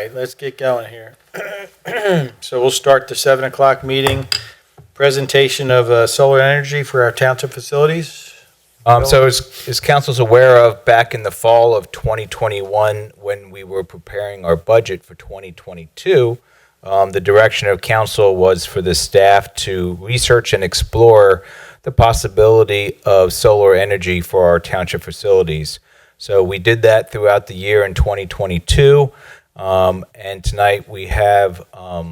right, let's get going here. So we'll start the 7 o'clock meeting. Presentation of solar energy for our township facilities. So as council's aware of, back in the fall of 2021, when we were preparing our budget for 2022, the direction of council was for the staff to research and explore the possibility of solar energy for our township facilities. So we did that throughout the year in 2022, and tonight we have our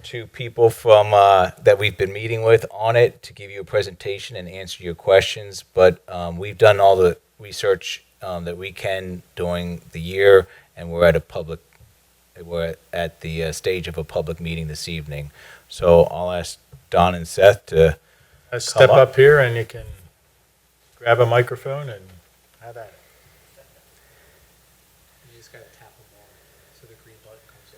two people from that we've been meeting with on it to give you a presentation and answer your questions. But we've done all the research that we can during the year, and we're at the stage of a public meeting this evening. So I'll ask Don and Seth to Step up here and you can grab a microphone and have at it. You just gotta tap them all, so the green button comes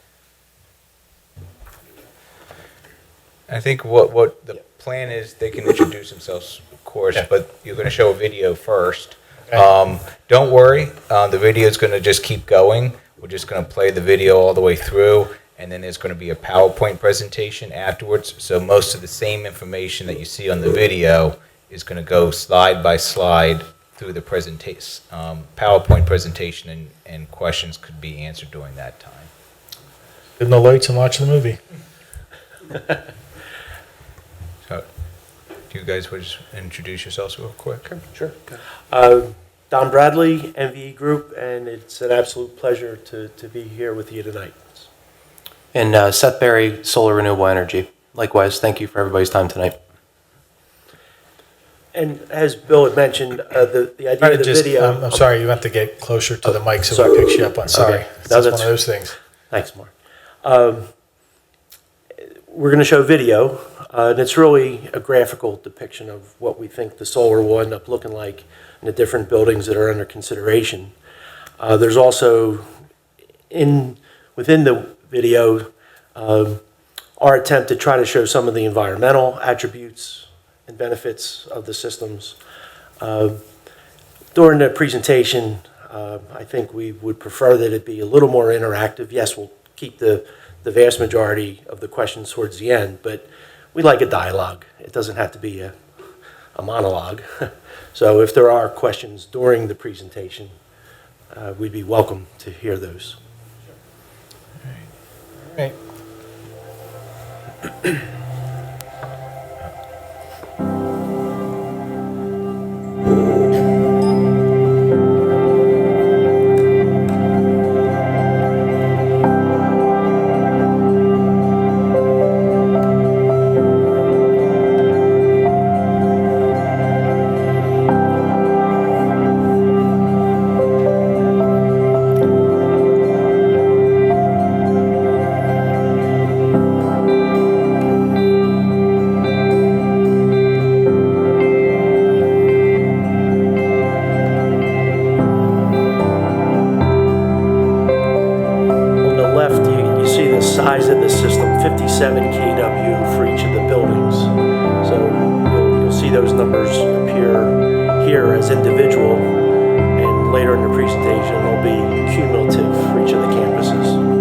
in. I think what the plan is, they can introduce themselves, of course, but you're going to show a video first. Okay. Don't worry, the video is going to just keep going. We're just going to play the video all the way through, and then there's going to be a PowerPoint presentation afterwards. So most of the same information that you see on the video is going to go slide by slide through the presentation, PowerPoint presentation, and questions could be answered during that time. Dim the lights and watch the movie. So, do you guys would just introduce yourselves real quick? Sure. Don Bradley, MVE Group, and it's an absolute pleasure to be here with you tonight. And Seth Berry, Solar Renewable Energy. Likewise, thank you for everybody's time tonight. And as Bill had mentioned, the idea of the video... I'm sorry, you have to get closer to the mic so sorry. it picks you up on. Sorry. Okay. It's No, just one that's- of those things. Thanks, Mark. We're going to show video, and it's really a graphical depiction of what we think the solar will end up looking like in the different buildings that are under consideration. There's also, within the video, our attempt to try to show some of the environmental attributes and benefits of the systems. During the presentation, I think we would prefer that it be a little more interactive. Yes, we'll keep the vast majority of the questions towards the end, but we like a dialogue. It doesn't have to be a monologue. So if there are questions during the presentation, we'd be welcome to hear those. All right. On the left, you see the size of the system, 57 kW for each of the buildings. So you'll see those numbers appear here as individual, and later in the presentation, it'll be cumulative for each of the campuses.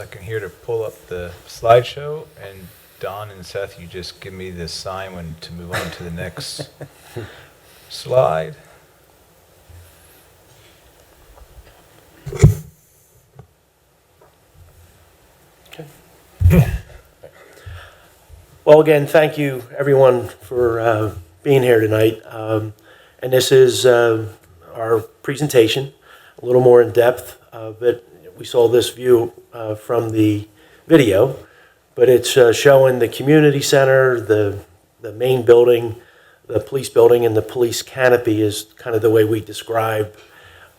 second here to pull up the slideshow, and Don and Seth, you just give me the sign when to move on to the next slide. Well, again, thank you, everyone, for being here tonight. And this is our presentation, a little more in depth. But we saw this view from the video, but it's showing the community center, the main building, the police building, and the police canopy is kind of the way we describe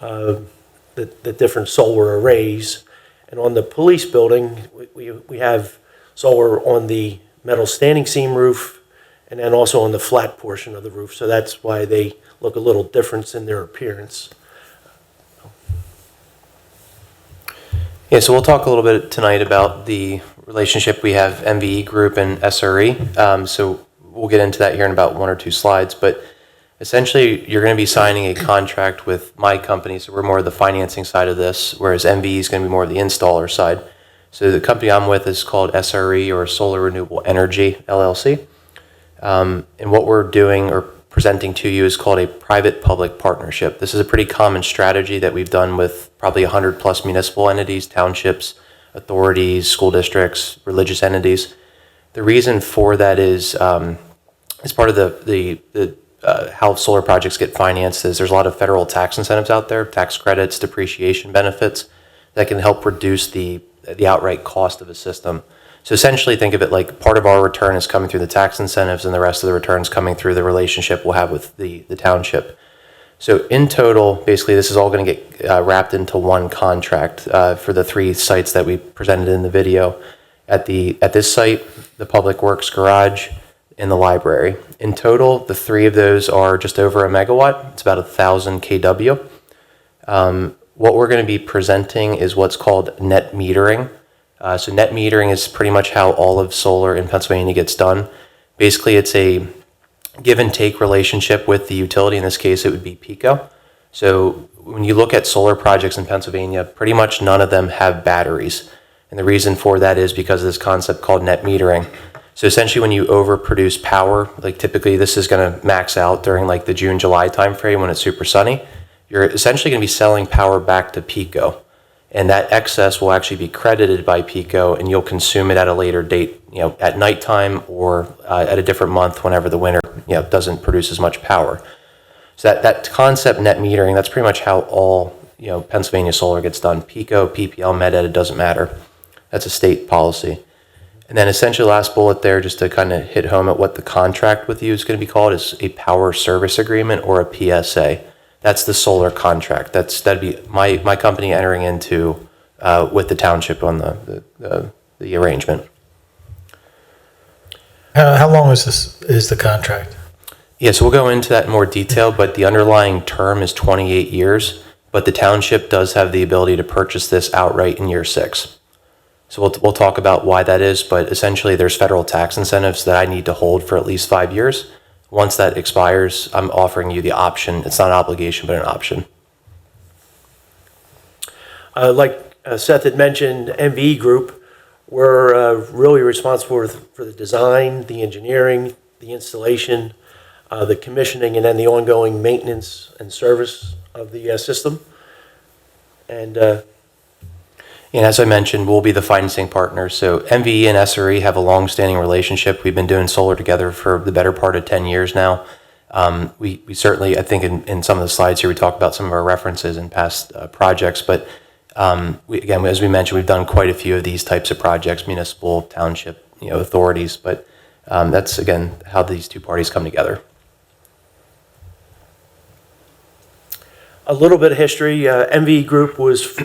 the different solar arrays. And on the police building, we have solar on the metal standing seam roof and then also on the flat portion of the roof. So that's why they look a little different in their appearance. Yeah, so we'll talk a little bit tonight about the relationship we have MVE Group and SRE. So we'll get into that here in about 1 or 2 slides. But essentially, you're going to be signing a contract with my company. So we're more of the financing side of this, whereas MVE is going to be more of the installer side. So the company I'm with is called SRE, or Solar Renewable Energy, LLC. And what we're doing or presenting to you is called a private-public partnership. This is a pretty common strategy that we've done with probably 100+ municipal entities, townships, authorities, school districts, religious entities. The reason for that is as part of the how solar projects get financed is there's a lot of federal tax incentives out there, tax credits, depreciation benefits that can help reduce the outright cost of a system. So essentially think of it like part of our return is coming through the tax incentives and the rest of the returns coming through the relationship we'll have with the township. So in total, basically this is all going to get wrapped into one contract for the 3 sites that we presented in the video. At this site, the Public Works Garage, and the library. In total, the 3 of those are just over 1 megawatt. It's about 1,000 kW. What we're going to be presenting is what's called net metering. So net metering is pretty much how all of solar in Pennsylvania gets done. Basically, it's a give and take relationship with the utility. In this case, it would be PECO. So when you look at solar projects in Pennsylvania, pretty much none of them have batteries. And the reason for that is because of this concept called net metering. So essentially when you overproduce power, like typically this is going to max out during like the June, July timeframe when it's super sunny, you're essentially going to be selling power back to PECO. And that excess will actually be credited by PECO, and you'll consume it at a later date, at nighttime or at a different month whenever the winter, doesn't produce as much power. So that concept net metering, that's pretty much how all, Pennsylvania solar gets done. PECO, PPL, MEDED, it doesn't matter. That's a state policy. And then essentially last bullet there, just to kind of hit home at what the contract with you is going to be called, is a power service agreement, or a PSA. That's the solar contract. That'd be my company entering into with the township on the arrangement. How long is the contract? Yeah, so we'll go into that in more detail, but the underlying term is 28 years, but the township does have the ability to purchase this outright in year 6. So we'll talk about why that is, but essentially there's federal tax incentives that I need to hold for at least 5 years. Once that expires, I'm offering you the option. It's not an obligation, but an option. Like Seth had mentioned, MVE Group, we're really responsible for the design, the engineering, the installation, the commissioning, and then the ongoing maintenance and service of the system. And as I mentioned, we'll be the financing partner. So MVE and SRE have a long-standing relationship. We've been doing solar together for the better part of 10 years now. We certainly, I think in some of the slides here, we talk about some of our references in past projects. But again, as we mentioned, we've done quite a few of these types of projects, municipal, township, authorities. But that's, again, how these 2 parties come together. A little bit of history. MVE Group was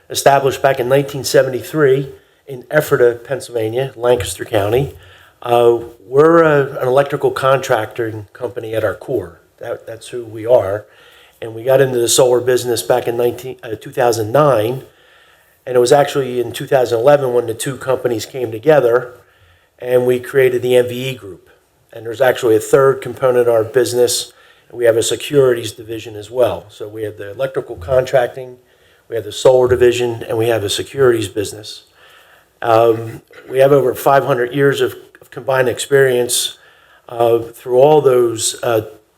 established back in 1973 in Ephrata, Pennsylvania, Lancaster County. We're an electrical contracting company at our core. That's who we are. And we got into the solar business back in 2009. And it was actually in 2011 when the 2 companies came together and we created the MVE Group. And there's actually a third component of our business. We have a securities division as well. So we have the electrical contracting, we have the solar division, and we have a securities business. We have over 500 years of combined experience through all those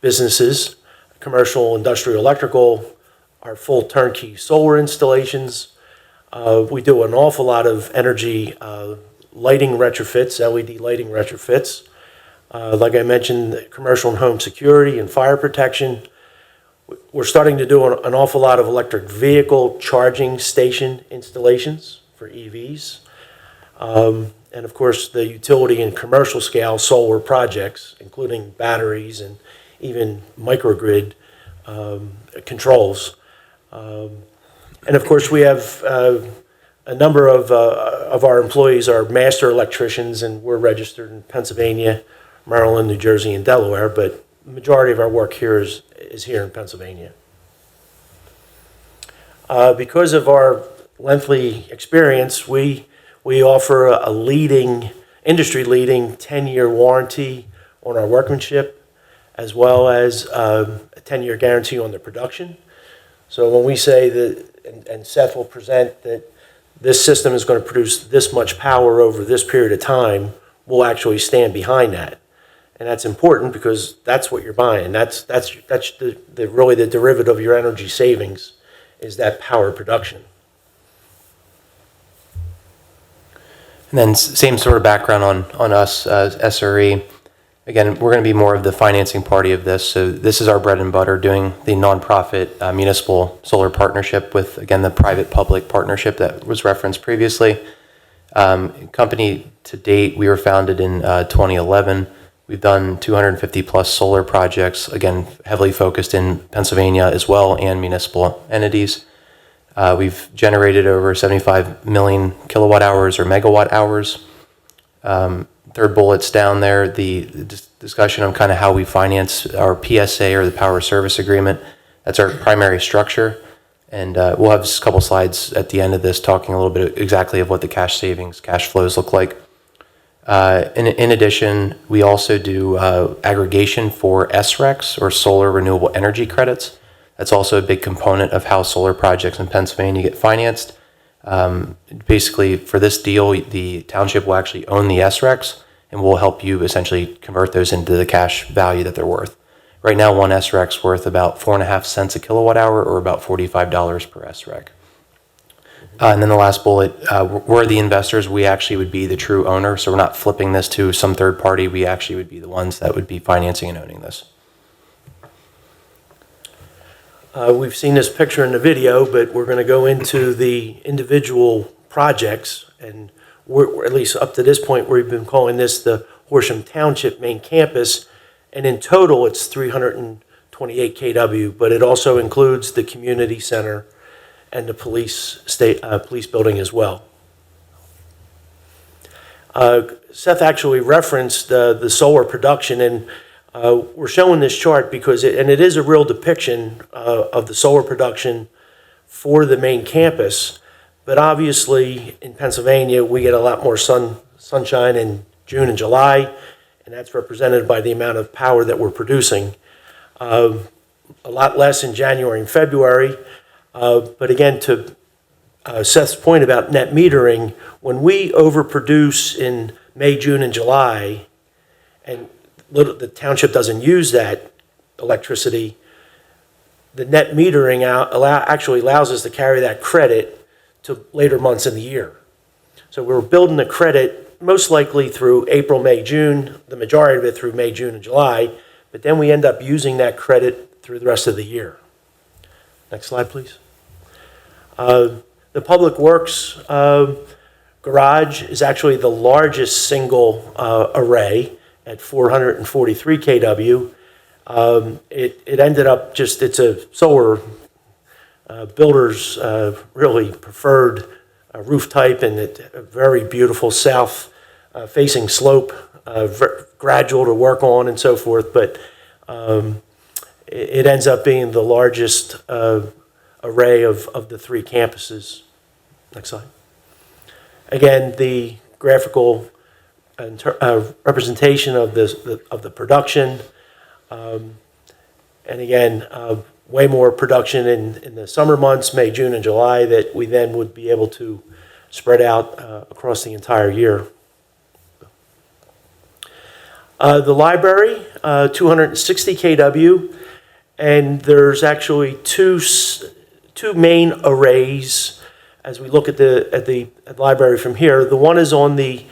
businesses, commercial, industrial, electrical, our full turnkey solar installations. We do an awful lot of energy lighting retrofits, LED lighting retrofits. Like I mentioned, commercial and home security and fire protection. We're starting to do an awful lot of electric vehicle charging station installations for EVs. And of course, the utility and commercial scale solar projects, including batteries and even microgrid controls. And of course, we have a number of our employees are master electricians, and we're registered in Pennsylvania, Maryland, New Jersey, and Delaware, but the majority of our work here is here in Pennsylvania. Because of our lengthy experience, we offer a industry-leading 10-year warranty on our workmanship, as well as a 10-year guarantee on the production. So when we say that, and Seth will present that this system is going to produce this much power over this period of time, we'll actually stand behind that. And that's important because that's what you're buying. That's really the derivative of your energy savings is that power production. And then same sort of background on us, SRE. Again, we're going to be more of the financing party of this. So this is our bread and butter, doing the nonprofit municipal solar partnership with, again, the private-public partnership that was referenced previously. Company to date, we were founded in 2011. We've done 250 plus solar projects, again, heavily focused in Pennsylvania as well and municipal entities. We've generated over 75 million kilowatt hours or megawatt hours. Third bullet's down there, the discussion on kind of how we finance our PSA or the power service agreement. That's our primary structure. And we'll have just a couple slides at the end of this talking a little bit exactly of what the cash savings, cash flows look like. In addition, we also do aggregation for SRECs or solar renewable energy credits. That's also a big component of how solar projects in Pennsylvania get financed. Basically, for this deal, the township will actually own the SRECs, and we'll help you essentially convert those into the cash value that they're worth. Right now, one SREC's worth about 4.5 cents a kilowatt hour, or about $45 per SREC. And then the last bullet, we're the investors. We actually would be the true owner, so we're not flipping this to some third party. We actually would be the ones that would be financing and owning this. We've seen this picture in the video, but we're going to go into the individual projects, and we're at least up to this point, we've been calling this the Horsham Township main campus, and in total, it's 328 kW, but it also includes the community center and the police building as well. Seth actually referenced the solar production, and we're showing this chart because it is a real depiction of the solar production for the main campus. But obviously, in Pennsylvania, we get a lot more sunshine in June and July, and that's represented by the amount of power that we're producing. A lot less in January and February. But again, to Seth's point about net metering, when we overproduce in May, June, and July, and the township doesn't use that electricity, the net metering actually allows us to carry that credit to later months in the year. So we're building the credit most likely through April, May, June, the majority of it through May, June, and July, but then we end up using that credit through the rest of the year. Next slide, please. The Public Works garage is actually the largest single array at 443 kW. It ended up it's a solar builder's really preferred roof type, and a very beautiful south facing slope, gradual to work on and so forth, but it ends up being the largest array of the three campuses. Next slide. Again, the graphical representation of the production, and again, way more production in the summer months, May, June, and July, that we then would be able to spread out across the entire year. The library, 260 kW, and there's actually two main arrays as we look at the library from here. The one is on the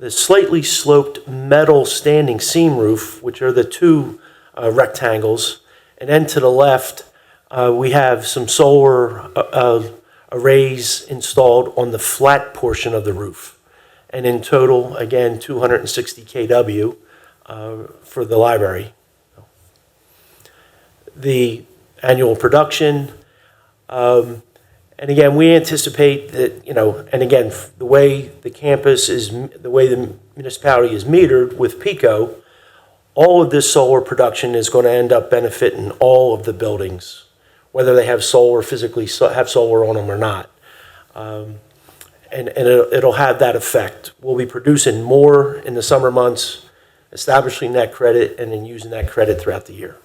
slightly sloped metal standing seam roof, which are the two rectangles. And then to the left, we have some solar arrays installed on the flat portion of the roof. And in total, again, 260 kW for the library. The annual production, and again, we anticipate that, and again, the way the campus is, the way the municipality is metered with PICO, all of this solar production is going to end up benefiting all of the buildings, whether they have solar, physically have solar on them or not. And it'll have that effect. We'll be producing more in the summer months, establishing that credit, and then using that credit throughout the year.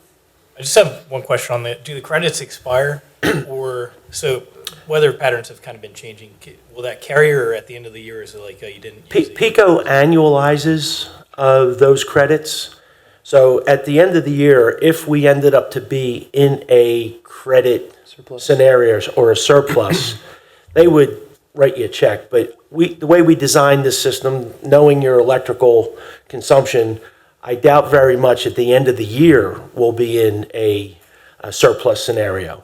I just have one question on that. Do the credits expire? Or, so weather patterns have kind of been changing. Will that carry, or at the end of the year, is it like, you didn't use it? PICO annualizes those credits. So at the end of the year, if we ended up to be in a credit scenario or a surplus, they would write you a check. But the way we designed this system, knowing your electrical consumption, I doubt very much at the end of the year we'll be in a surplus scenario.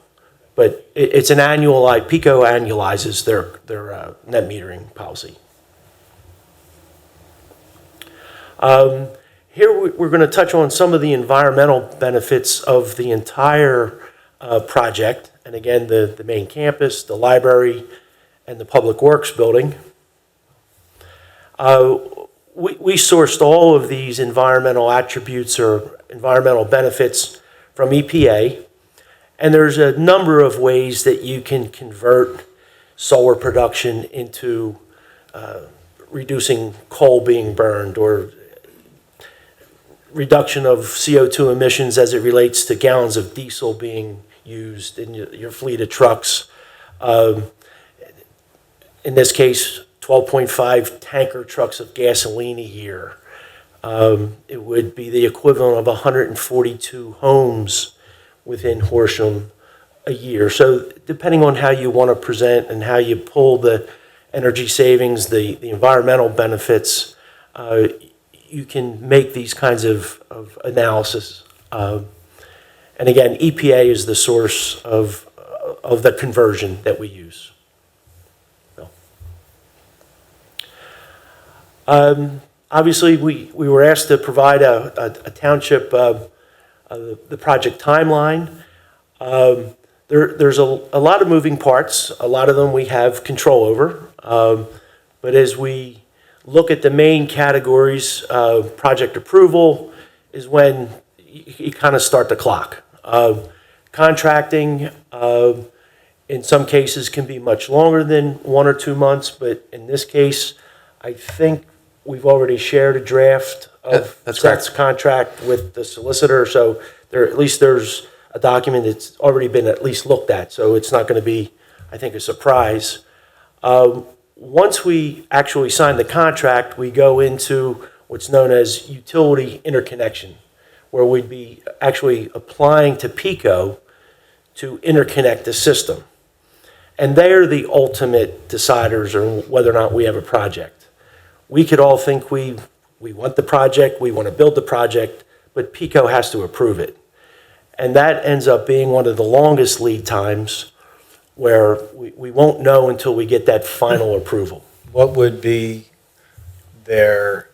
But it's an annualized, PICO annualizes their net metering policy. Here we're going to touch on some of the environmental benefits of the entire project. And again, the main campus, the library, and the Public Works building. We sourced all of these environmental attributes or environmental benefits from EPA. And there's a number of ways that you can convert solar production into reducing coal being burned, or reduction of CO2 emissions as it relates to gallons of diesel being used in your fleet of trucks. In this case, 12.5 tanker trucks of gasoline a year. It would be the equivalent of 142 homes within Horsham a year. So depending on how you want to present and how you pull the energy savings, the environmental benefits, you can make these kinds of analysis. And again, EPA is the source of the conversion that we use. Obviously, we were asked to provide a township the project timeline. There's a lot of moving parts. A lot of them we have control over. But as we look at the main categories, project approval is when you kind of start the clock. Contracting, in some cases, can be much longer than 1 or 2 months. But in this case, I think we've already shared a draft of That's Seth's correct. contract with the solicitor, so there's a document that's already been at least looked at, so it's not going to be, I think, a surprise. Once we actually sign the contract, we go into what's known as utility interconnection, where we'd be actually applying to PICO to interconnect the system. And they're the ultimate deciders on whether or not we have a project. We could all think we want the project, we want to build the project, but PICO has to approve it. And that ends up being one of the longest lead times, where we won't know until we get that final approval. What would be their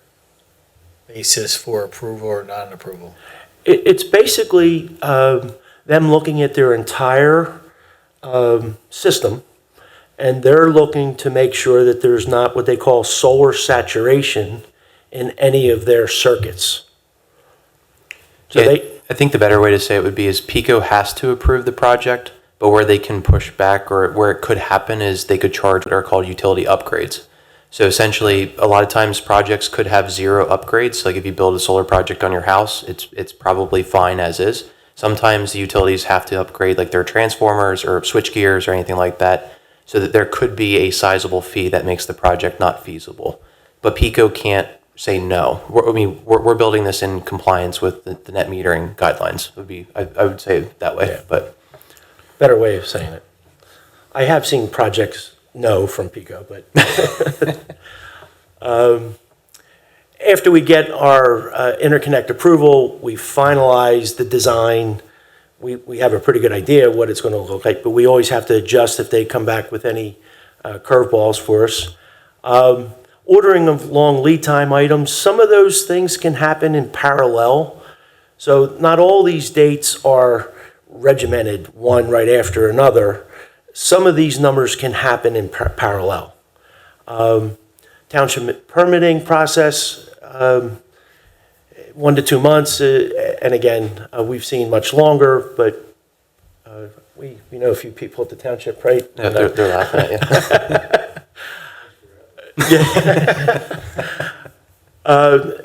basis for approval or non-approval? It's basically them looking at their entire system, and they're looking to make sure that there's not what they call solar saturation in any of their circuits. So Yeah, I think the better way to say it would be is PICO has to approve the project, but where they can push back or where it could happen is they could charge what are called utility upgrades. So essentially, a lot of times projects could have 0 upgrades. Like if you build a solar project on your house, it's probably fine as is. Sometimes the utilities have to upgrade like their transformers or switch gears or anything like that, so that there could be a sizable fee that makes the project not feasible. But PICO can't say no. We're building this in compliance with the net metering guidelines. I would say it that way, Yeah. but Better way of saying it. I have seen projects no from PICO, but after we get our interconnect approval, we finalize the design. We have a pretty good idea of what it's going to look like, but we always have to adjust if they come back with any curveballs for us. Ordering of long lead time items, some of those things can happen in parallel. So not all these dates are regimented, one right after another. Some of these numbers can happen in parallel. Township permitting process, 1 to 2 months, and again, we've seen much longer, but we know a few people at the township, right? yeah, they're laughing at you.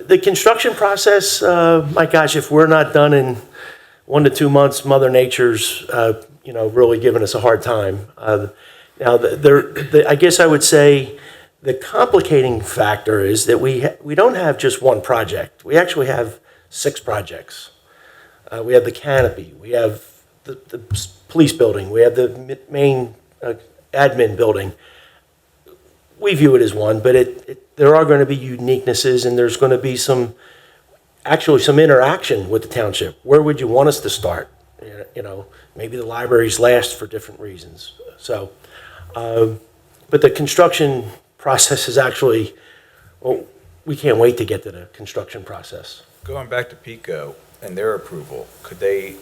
The construction process, my gosh, if we're not done in 1 to 2 months, Mother Nature's, really giving us a hard time. Now, I guess I would say the complicating factor is that we don't have just one project. We actually have 6 projects. We have the canopy, we have the police building, we have the main admin building. We view it as one, but there are going to be uniquenesses, and there's going to be some interaction with the township. Where would you want us to start? Maybe the libraries last for different reasons. So, but the construction process is actually, we can't wait to get to the construction process. Going back to PICO and their approval, could they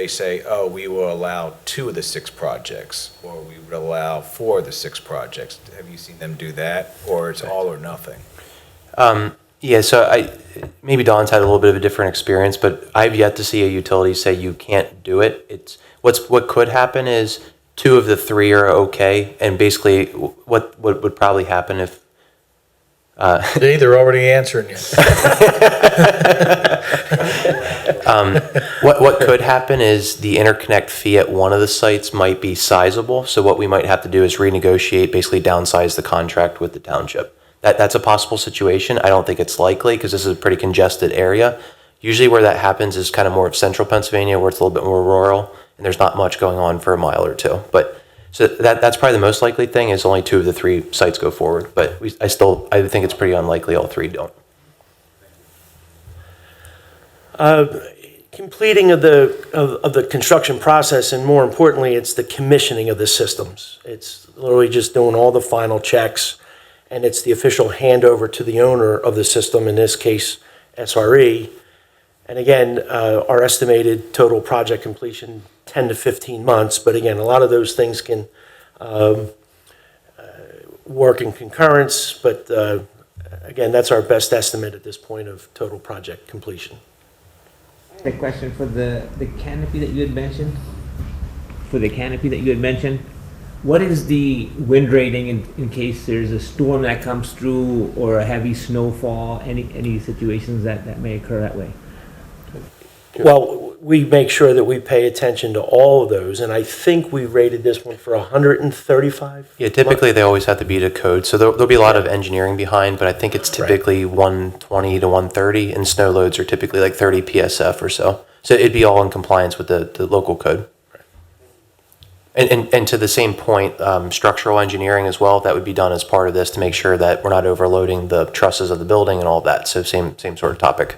say, oh, we will allow 2 of the 6 projects, or we would allow 4 of the 6 projects? Have you seen them do that, or it's all or nothing? Yeah, so maybe Don's had a little bit of a different experience, but I've yet to see a utility say you can't do it. What could happen is 2 of the 3 are okay, and basically what would probably happen if They're already answering you. what could happen is the interconnect fee at one of the sites might be sizable. So what we might have to do is renegotiate, basically downsize the contract with the township. That's a possible situation. I don't think it's likely because this is a pretty congested area. Usually where that happens is kind of more of central Pennsylvania, where it's a little bit more rural and there's not much going on for a mile or 2. But so that's probably the most likely thing is only 2 of the 3 sites go forward. But I think it's pretty unlikely all 3 don't. Completing of the construction process, and more importantly, it's the commissioning of the systems. It's literally just doing all the final checks, and it's the official handover to the owner of the system, in this case, SRE. And again, our estimated total project completion, 10 to 15 months, but again, a lot of those things can work in concurrence, but again, that's our best estimate at this point of total project completion. A question for the canopy that you had mentioned. What is the wind rating in case there's a storm that comes through or a heavy snowfall? Any situations that may occur that way? Well, we make sure that we pay attention to all of those, and I think we rated this one for 135. Yeah, typically they always have to beat a code, so there'll be a lot of engineering behind, but I think it's typically 120 to 130, and snow loads are typically like 30 PSF or so. So it'd be all in compliance with the local code. And to the same point, structural engineering as well, that would be done as part of this to make sure that we're not overloading the trusses of the building and all of that. So same sort of topic.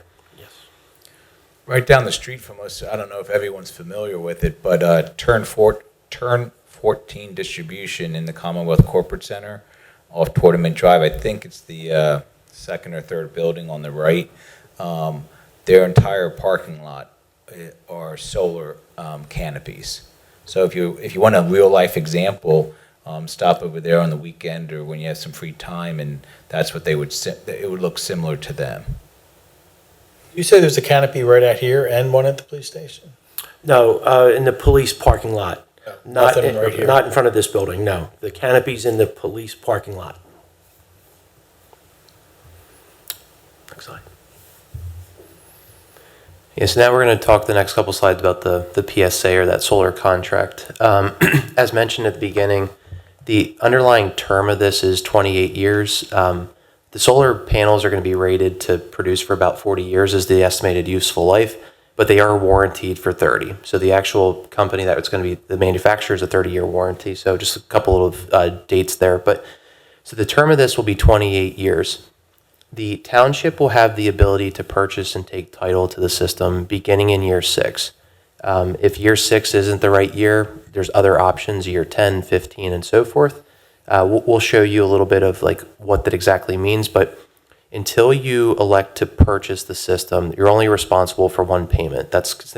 Right down the street from us, I don't know if everyone's familiar with it, but Turn 14 Distribution in the Commonwealth Corporate Center off Tournament Drive, I think it's the second or third building on the right. Their entire parking lot are solar canopies. So if you want a real life example, stop over there on the weekend or when you have some free time, and that's what it would look similar to them. You say there's a canopy right out here and one at the police station? No, in the police parking lot. Nothing right here. Not in front of this building, no. The canopy's in the police parking lot. Next slide. Yeah, so now we're going to talk the next couple slides about the PSA or that solar contract. As mentioned at the beginning, the underlying term of this is 28 years. The solar panels are going to be rated to produce for about 40 years as the estimated useful life, but they are warranted for 30. So the actual company that it's going to be, the manufacturer, is a 30-year warranty. So just a couple of dates there. But so the term of this will be 28 years. The township will have the ability to purchase and take title to the system beginning in year 6. If year 6 isn't the right year, there's other options, year 10, 15, and so forth. We'll show you a little bit of like what that exactly means, but until you elect to purchase the system, you're only responsible for one payment.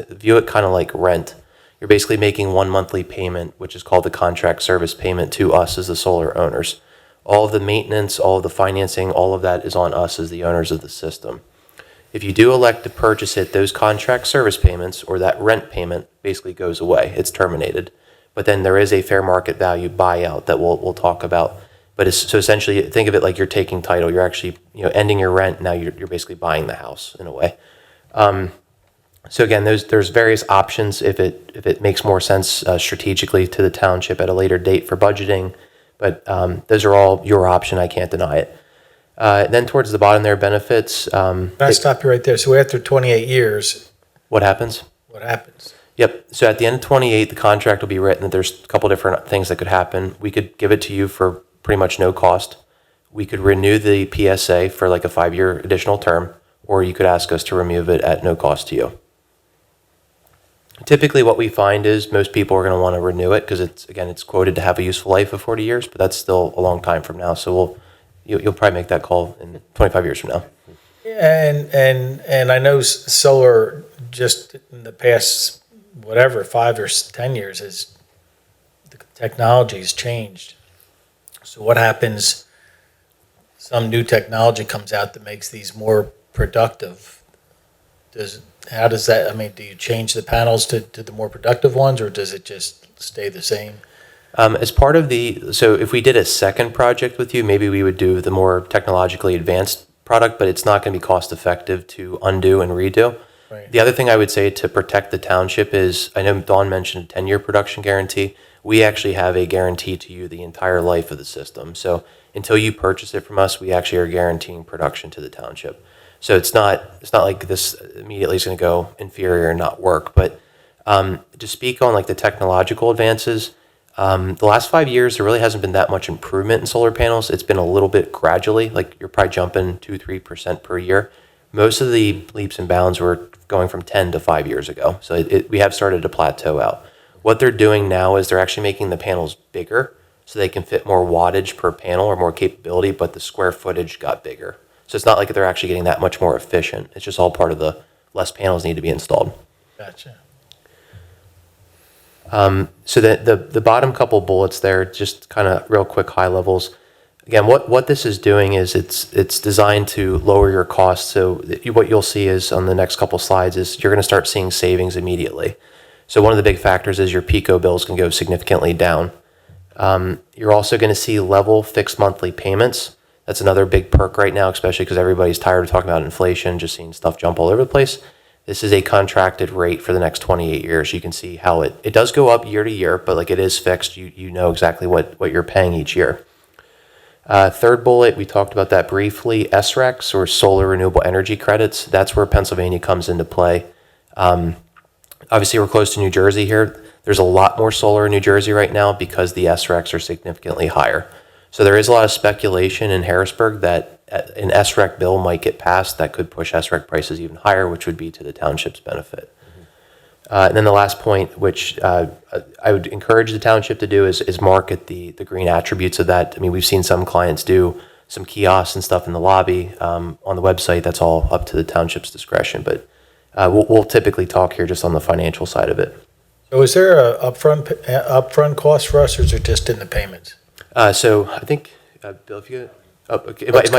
View it kind of like rent. You're basically making one monthly payment, which is called the contract service payment, to us as the solar owners. All of the maintenance, all of the financing, all of that is on us as the owners of the system. If you do elect to purchase it, those contract service payments or that rent payment basically goes away. It's terminated. But then there is a fair market value buyout that we'll talk about. But so essentially, think of it like you're taking title. You're actually ending your rent. Now you're basically buying the house in a way. So again, there's various options if it makes more sense strategically to the township at a later date for budgeting. But those are all your option. I can't deny it. Then towards the bottom there, benefits. Can I stop you right there? So after 28 years, What happens? what happens? Yep. So at the end of 28, the contract will be written. There's a couple different things that could happen. We could give it to you for pretty much no cost. We could renew the PSA for like a 5-year additional term, or you could ask us to remove it at no cost to you. Typically what we find is most people are going to want to renew it because it's quoted to have a useful life of 40 years, but that's still a long time from now. So you'll probably make that call in 25 years from now. And I know solar just in the past, 5 or 10 years, the technology has changed. So what happens? Some new technology comes out that makes these more productive. How does that? I mean, do you change the panels to the more productive ones, or does it just stay the same? As part of so if we did a second project with you, maybe we would do the more technologically advanced product, but it's not going to be cost effective to undo and redo. Right. The other thing I would say to protect the township is, I know Dawn mentioned a 10-year production guarantee. We actually have a guarantee to you the entire life of the system. So until you purchase it from us, we actually are guaranteeing production to the township. So it's not like this immediately is going to go inferior and not work. But to speak on like the technological advances, the last 5 years, there really hasn't been that much improvement in solar panels. It's been a little bit gradually, like you're probably jumping 2-3% per year. Most of the leaps and bounds were going from 10 to 5 years ago. So we have started to plateau out. What they're doing now is they're actually making the panels bigger so they can fit more wattage per panel or more capability, but the square footage got bigger. So it's not like they're actually getting that much more efficient. It's just all part of the less panels need to be installed. Gotcha. So the bottom couple bullets there, just kind of real quick high levels. Again, what this is doing is it's designed to lower your costs. So what you'll see is on the next couple slides is you're going to start seeing savings immediately. So one of the big factors is your PICO bills can go significantly down. You're also going to see level fixed monthly payments. That's another big perk right now, especially because everybody's tired of talking about inflation, just seeing stuff jump all over the place. This is a contracted rate for the next 28 years. You can see how it does go up year to year, but like it is fixed. You know exactly what you're paying each year. Third bullet, we talked about that briefly. SRECs, or solar renewable energy credits. That's where Pennsylvania comes into play. Obviously, we're close to New Jersey here. There's a lot more solar in New Jersey right now because the SRECs are significantly higher. So there is a lot of speculation in Harrisburg that an SREC bill might get passed that could push SREC prices even higher, which would be to the township's benefit. And then the last point, which I would encourage the township to do, is market the green attributes of that. I mean, we've seen some clients do some kiosks and stuff in the lobby on the website. That's all up to the township's discretion. But we'll typically talk here just on the financial side of it. So is there a upfront cost for us, or is it just in the payments? So I think, Bill, if you it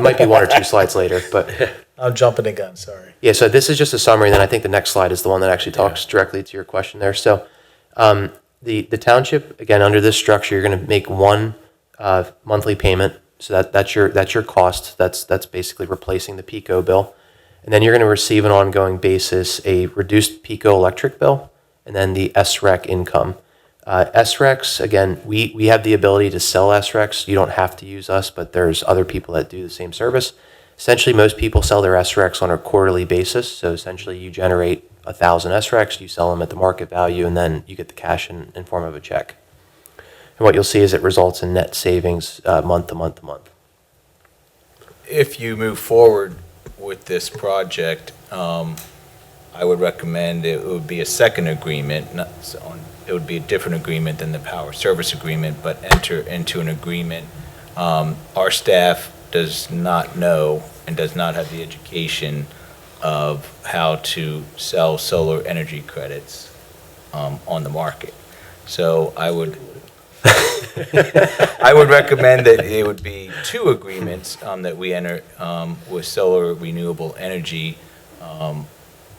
might be one or two slides later, but I'm jumping the gun, sorry. yeah. So this is just a summary. And then I think the next slide is the one that actually talks directly to your question there. So the township, again, under this structure, you're going to make one monthly payment. So that's your cost. That's basically replacing the PICO bill. And then you're going to receive on an ongoing basis a reduced PICO electric bill, and then the SREC income. SRECs, again, we have the ability to sell SRECs. You don't have to use us, but there's other people that do the same service. Essentially, most people sell their SRECs on a quarterly basis. So essentially, you generate 1,000 SRECs, you sell them at the market value, and then you get the cash in form of a check. And what you'll see is it results in net savings month to month to month. If you move forward with this project, I would recommend it would be a second agreement, it would be a different agreement than the power service agreement, but enter into an agreement. Our staff does not know and does not have the education of how to sell solar energy credits on the market. So I would I would recommend that it would be two agreements that we enter with solar renewable energy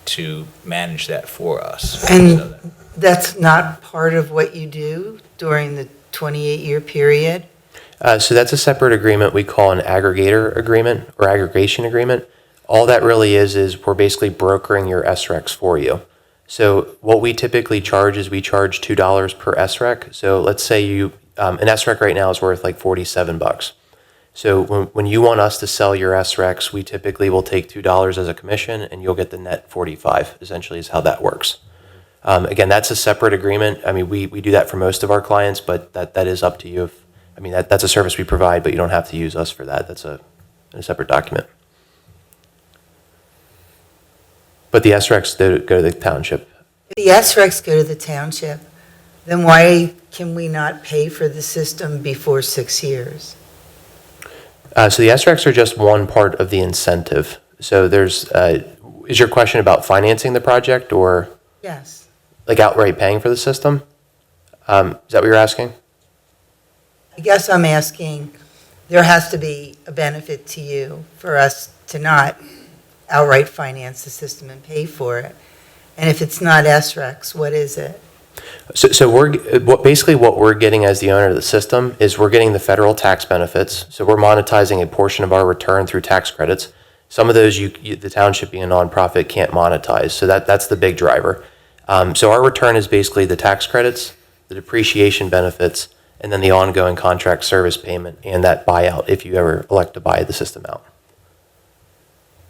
to manage that for us. And So that- that's not part of what you do during the 28-year period? So that's a separate agreement we call an aggregator agreement or aggregation agreement. All that really is we're basically brokering your SRECs for you. So what we typically charge is we charge $2 per SREC. So let's say an SREC right now is worth like $47. So when you want us to sell your SRECs, we typically will take $2 as a commission, and you'll get the net 45. Essentially, is how that works. Again, that's a separate agreement. I mean, we do that for most of our clients, but that is up to you. That's a service we provide, but you don't have to use us for that. That's a separate document. But the SRECs go to the township. If the SRECs go to the township, then why can we not pay for the system before 6 years? So the SRECs are just one part of the incentive. So is your question about financing the project or Yes. like outright paying for the system? Is that what you're asking? I guess I'm asking, there has to be a benefit to you for us to not outright finance the system and pay for it. And if it's not SRECs, what is it? So what we're getting as the owner of the system is we're getting the federal tax benefits. So we're monetizing a portion of our return through tax credits. Some of those the township being a nonprofit can't monetize. So that's the big driver. So our return is basically the tax credits, the depreciation benefits, and then the ongoing contract service payment and that buyout if you ever elect to buy the system out.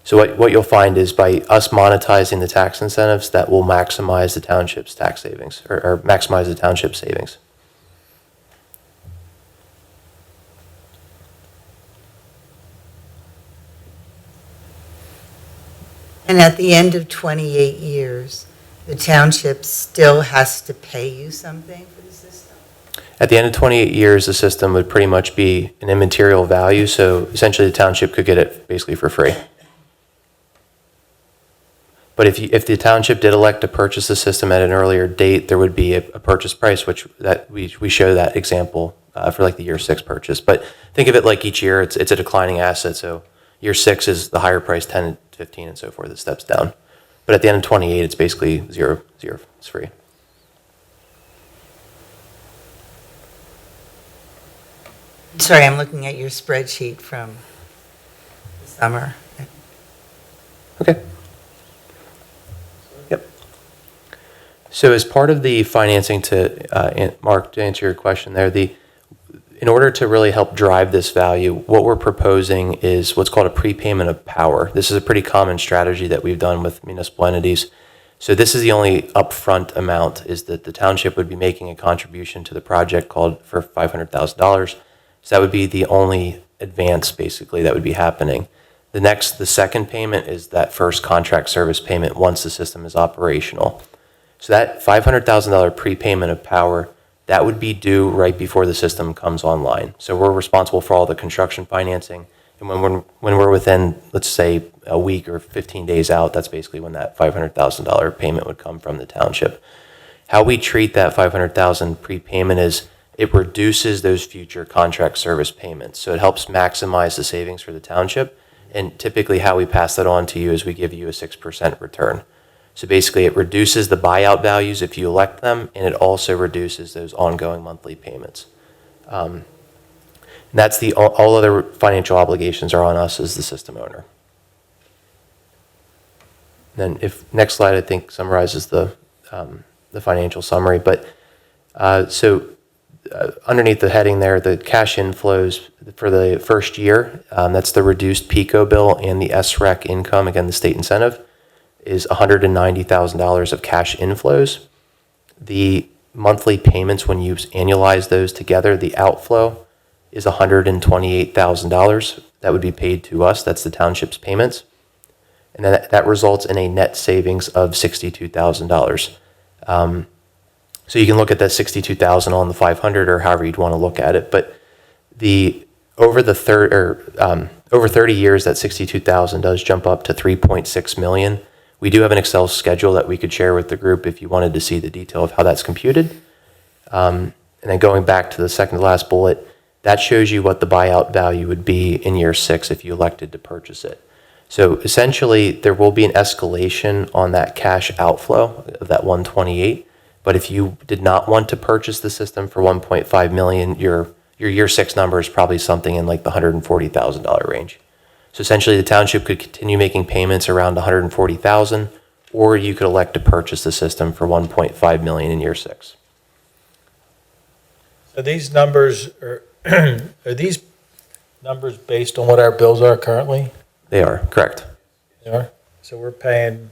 So what you'll find is by us monetizing the tax incentives, that will maximize the township's tax savings or maximize the township's savings. And at the end of 28 years, the township still has to pay you something for the system? At the end of 28 years, the system would pretty much be an immaterial value, so essentially the township could get it basically for free. But if the township did elect to purchase the system at an earlier date, there would be a purchase price, which that we show that example for like the year 6 purchase. But think of it like each year, it's a declining asset. So year 6 is the higher price, 10, 15, and so forth. It steps down. But at the end of 28, it's basically zero. It's free. Sorry, I'm looking at your spreadsheet from the summer. Okay. Yep. So as part of the financing Mark, to answer your question there, in order to really help drive this value, what we're proposing is what's called a prepayment of power. This is a pretty common strategy that we've done with municipal entities. So this is the only upfront amount, is that the township would be making a contribution to the project called for $500,000. So that would be the only advance basically that would be happening. The second payment is that first contract service payment once the system is operational. So that $500,000 prepayment of power, that would be due right before the system comes online. So we're responsible for all the construction financing. And when we're within, let's say, a week or 15 days out, that's basically when that $500,000 payment would come from the township. How we treat that $500,000 prepayment is it reduces those future contract service payments. So it helps maximize the savings for the township. And typically how we pass that on to you is we give you a 6% return. So basically it reduces the buyout values if you elect them, and it also reduces those ongoing monthly payments. And that's all other financial obligations are on us as the system owner. then if next slide, I think summarizes the financial summary. But underneath the heading there, the cash inflows for the first year, that's the reduced PICO bill and the SREC income, again, the state incentive, is $190,000 of cash inflows. The monthly payments, when you annualize those together, the outflow is $128,000. That would be paid to us. That's the township's payments. And then that results in a net savings of $62,000. So you can look at that 62,000 on the 500 or however you'd want to look at it. But over 30 years, that 62,000 does jump up to 3.6 million. We do have an Excel schedule that we could share with the group if you wanted to see the detail of how that's computed. And then going back to the second to last bullet, that shows you what the buyout value would be in year 6 if you elected to purchase it. So essentially, there will be an escalation on that cash outflow of that 128. But if you did not want to purchase the system for 1.5 million, your year 6 number is probably something in like the $140,000 range. So essentially, the township could continue making payments around $140,000, or you could elect to purchase the system for 1.5 million in year 6. So these numbers are these numbers based on what our bills are currently? They are correct. They are. So we're paying,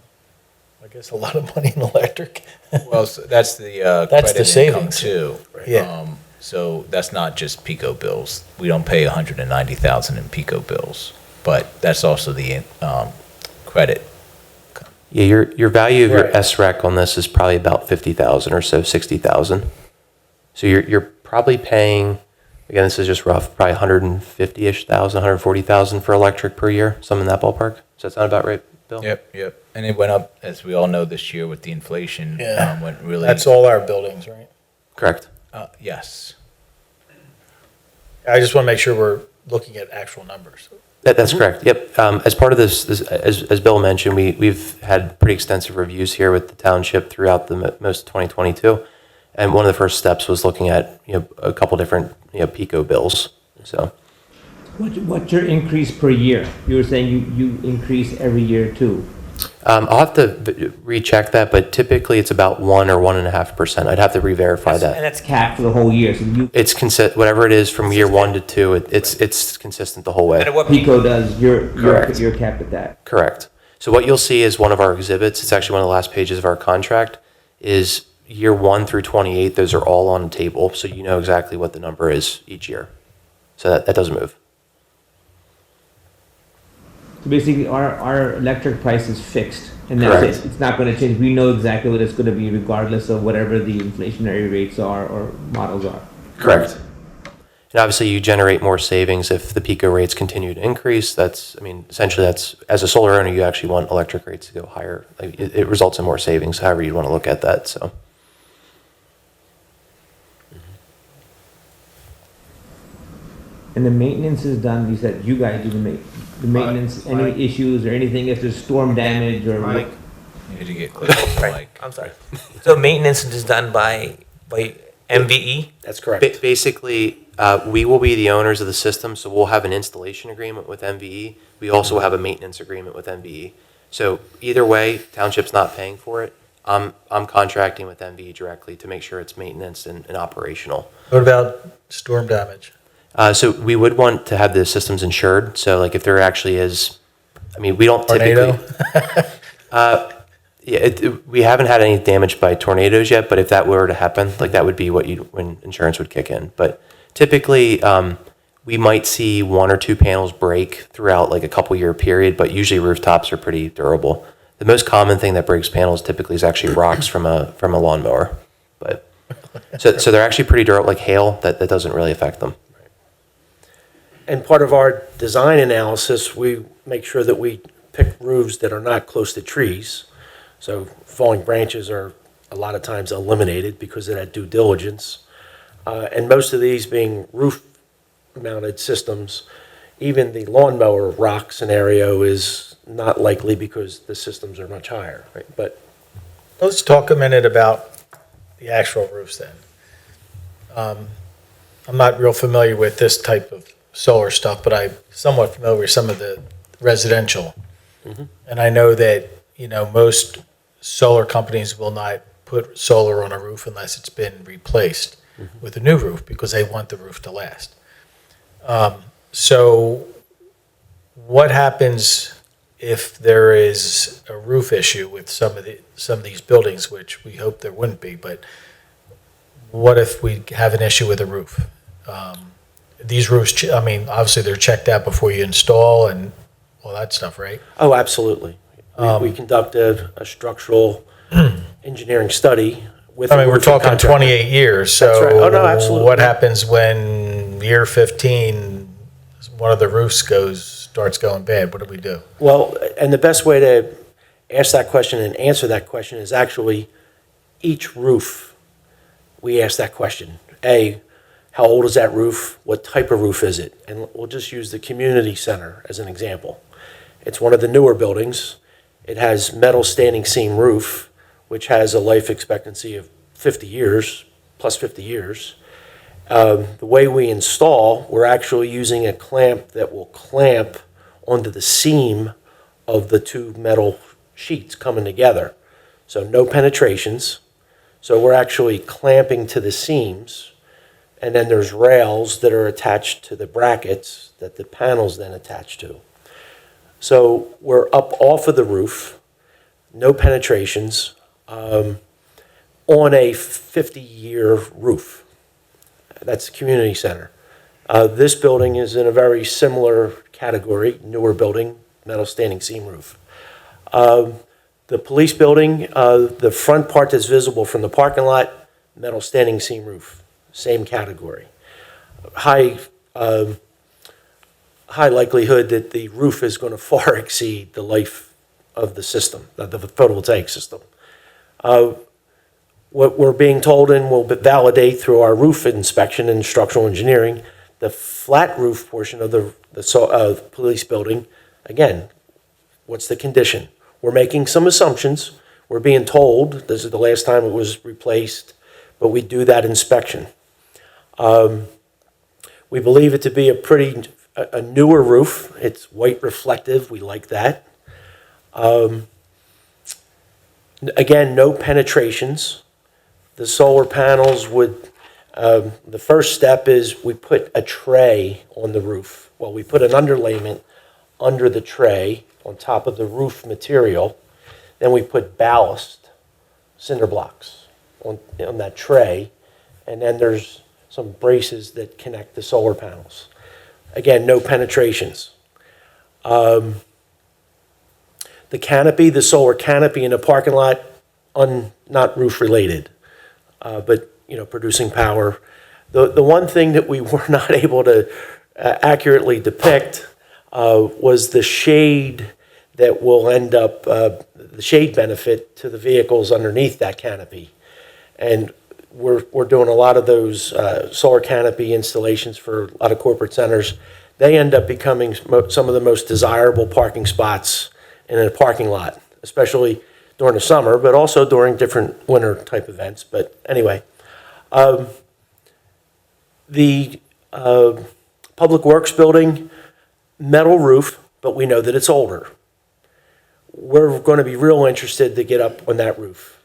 I guess, a lot of money in electric. Well, so that's the That's credit the income savings. too. Yeah. So that's not just PICO bills. We don't pay 190,000 in PICO bills, but that's also the credit. Yeah, your value of your Right. SREC on this is probably about 50,000 or so, 60,000. So you're probably paying, again, this is just rough, probably 150-ish thousand, 140,000 for electric per year, something in that ballpark. Does that sound about right, Bill? Yep. And it went up, as we all know, this year with the inflation. Yeah. Went really. That's all our buildings, right? Correct. Yes. I just want to make sure we're looking at actual numbers. That's correct. Yep. As part of this as Bill mentioned, we've had pretty extensive reviews here with the township throughout most of 2022, and one of the first steps was looking at a couple different PICO bills. So What's your increase per year? You were saying you increase every year too. I'll have to recheck that, but typically it's about 1 or 1.5%. I'd have to re-verify that. And that's capped for the whole year, so you, It's whatever it is from year 1 to 2. It's consistent the whole way. Pico does, Correct. you're capped at that. Correct. So what you'll see is one of our exhibits. It's actually one of the last pages of our contract. Is year 1 through 28. Those are all on a table, so you know exactly what the number is each year. So that doesn't move. So basically, our electric price is fixed, and that's Correct. it. It's not going to change. We know exactly what it's going to be, regardless of whatever the inflationary rates are or models are. Correct. And obviously, you generate more savings if the PICO rates continue to increase. Essentially, as a solar owner, you actually want electric rates to go higher. Like, it results in more savings, however you want to look at that. So. And the maintenance is done. You said you guys do the maintenance. Any Mike. issues or anything? If there's storm damage or Mike? You need to get close to the mic. I'm sorry. So maintenance is done by MVE? That's correct. Basically, we will be the owners of the system, so we'll have an installation agreement with MVE. We also have a maintenance agreement with MVE. So either way, township's not paying for it. I'm contracting with MVE directly to make sure it's maintenance and operational. What about storm damage? So we would want to have the systems insured. So like if there actually is, we don't Tornado? typically. We haven't had any damage by tornadoes yet, but if that were to happen, like that would be when insurance would kick in. But typically, we might see 1 or 2 panels break throughout like a couple year period, but usually rooftops are pretty durable. The most common thing that breaks panels typically is actually rocks from a lawnmower. But so they're actually pretty durable, like hail, that doesn't really affect them. And part of our design analysis, we make sure that we pick roofs that are not close to trees. So falling branches are a lot of times eliminated because of that due diligence. And most of these being roof-mounted systems, even the lawnmower rock scenario is not likely because the systems are much higher, right? But Let's talk a minute about the actual roofs then. I'm not real familiar with this type of solar stuff, but I'm somewhat familiar with some of the residential. And I know that most solar companies will not put solar on a roof unless it's been replaced with a new roof because they want the roof to last. So what happens if there is a roof issue with some of these buildings, which we hope there wouldn't be, but what if we have an issue with a roof? These roofs, obviously they're checked out before you install and all that stuff, right? Oh, absolutely. We conduct a structural engineering study with. We're roofing talking contractor. 28 years, That's right. so Oh, no, absolutely. what happens when year 15, one of the roofs starts going bad? What do we do? Well, and the best way to ask that question and answer that question is actually each roof, we ask that question. A, how old is that roof? What type of roof is it? And we'll just use the community center as an example. It's one of the newer buildings. It has metal standing seam roof, which has a life expectancy of 50 years, plus 50 years. The way we install, we're actually using a clamp that will clamp onto the seam of the two metal sheets coming together. So no penetrations. So we're actually clamping to the seams, and then there's rails that are attached to the brackets that the panels then attach to. So we're up off of the roof, no penetrations, on a 50-year roof. That's the community center. This building is in a very similar category, newer building, metal standing seam roof. The police building, the front part that's visible from the parking lot, metal standing seam roof, same category. High likelihood that the roof is going to far exceed the life of the system, the photovoltaic system. What we're being told, and we'll validate through our roof inspection and structural engineering, the flat roof portion of the police building, again, what's the condition? We're making some assumptions. We're being told this is the last time it was replaced, but we do that inspection. We believe it to be a newer roof. It's white reflective. We like that. Again, no penetrations. The solar panels would, the first step is we put a tray on the roof. Well, we put an underlayment under the tray on top of the roof material. Then we put ballast, cinder blocks on that tray. And then there's some braces that connect the solar panels. Again, no penetrations. The canopy, the solar canopy in the parking lot, not roof related, but producing power. The one thing that we were not able to accurately depict was the shade that will end up, the shade benefit to the vehicles underneath that canopy. And we're doing a lot of those solar canopy installations for a lot of corporate centers. They end up becoming some of the most desirable parking spots in a parking lot, especially during the summer, but also during different winter type events. But anyway, the Public Works building, metal roof, but we know that it's older. We're going to be real interested to get up on that roof.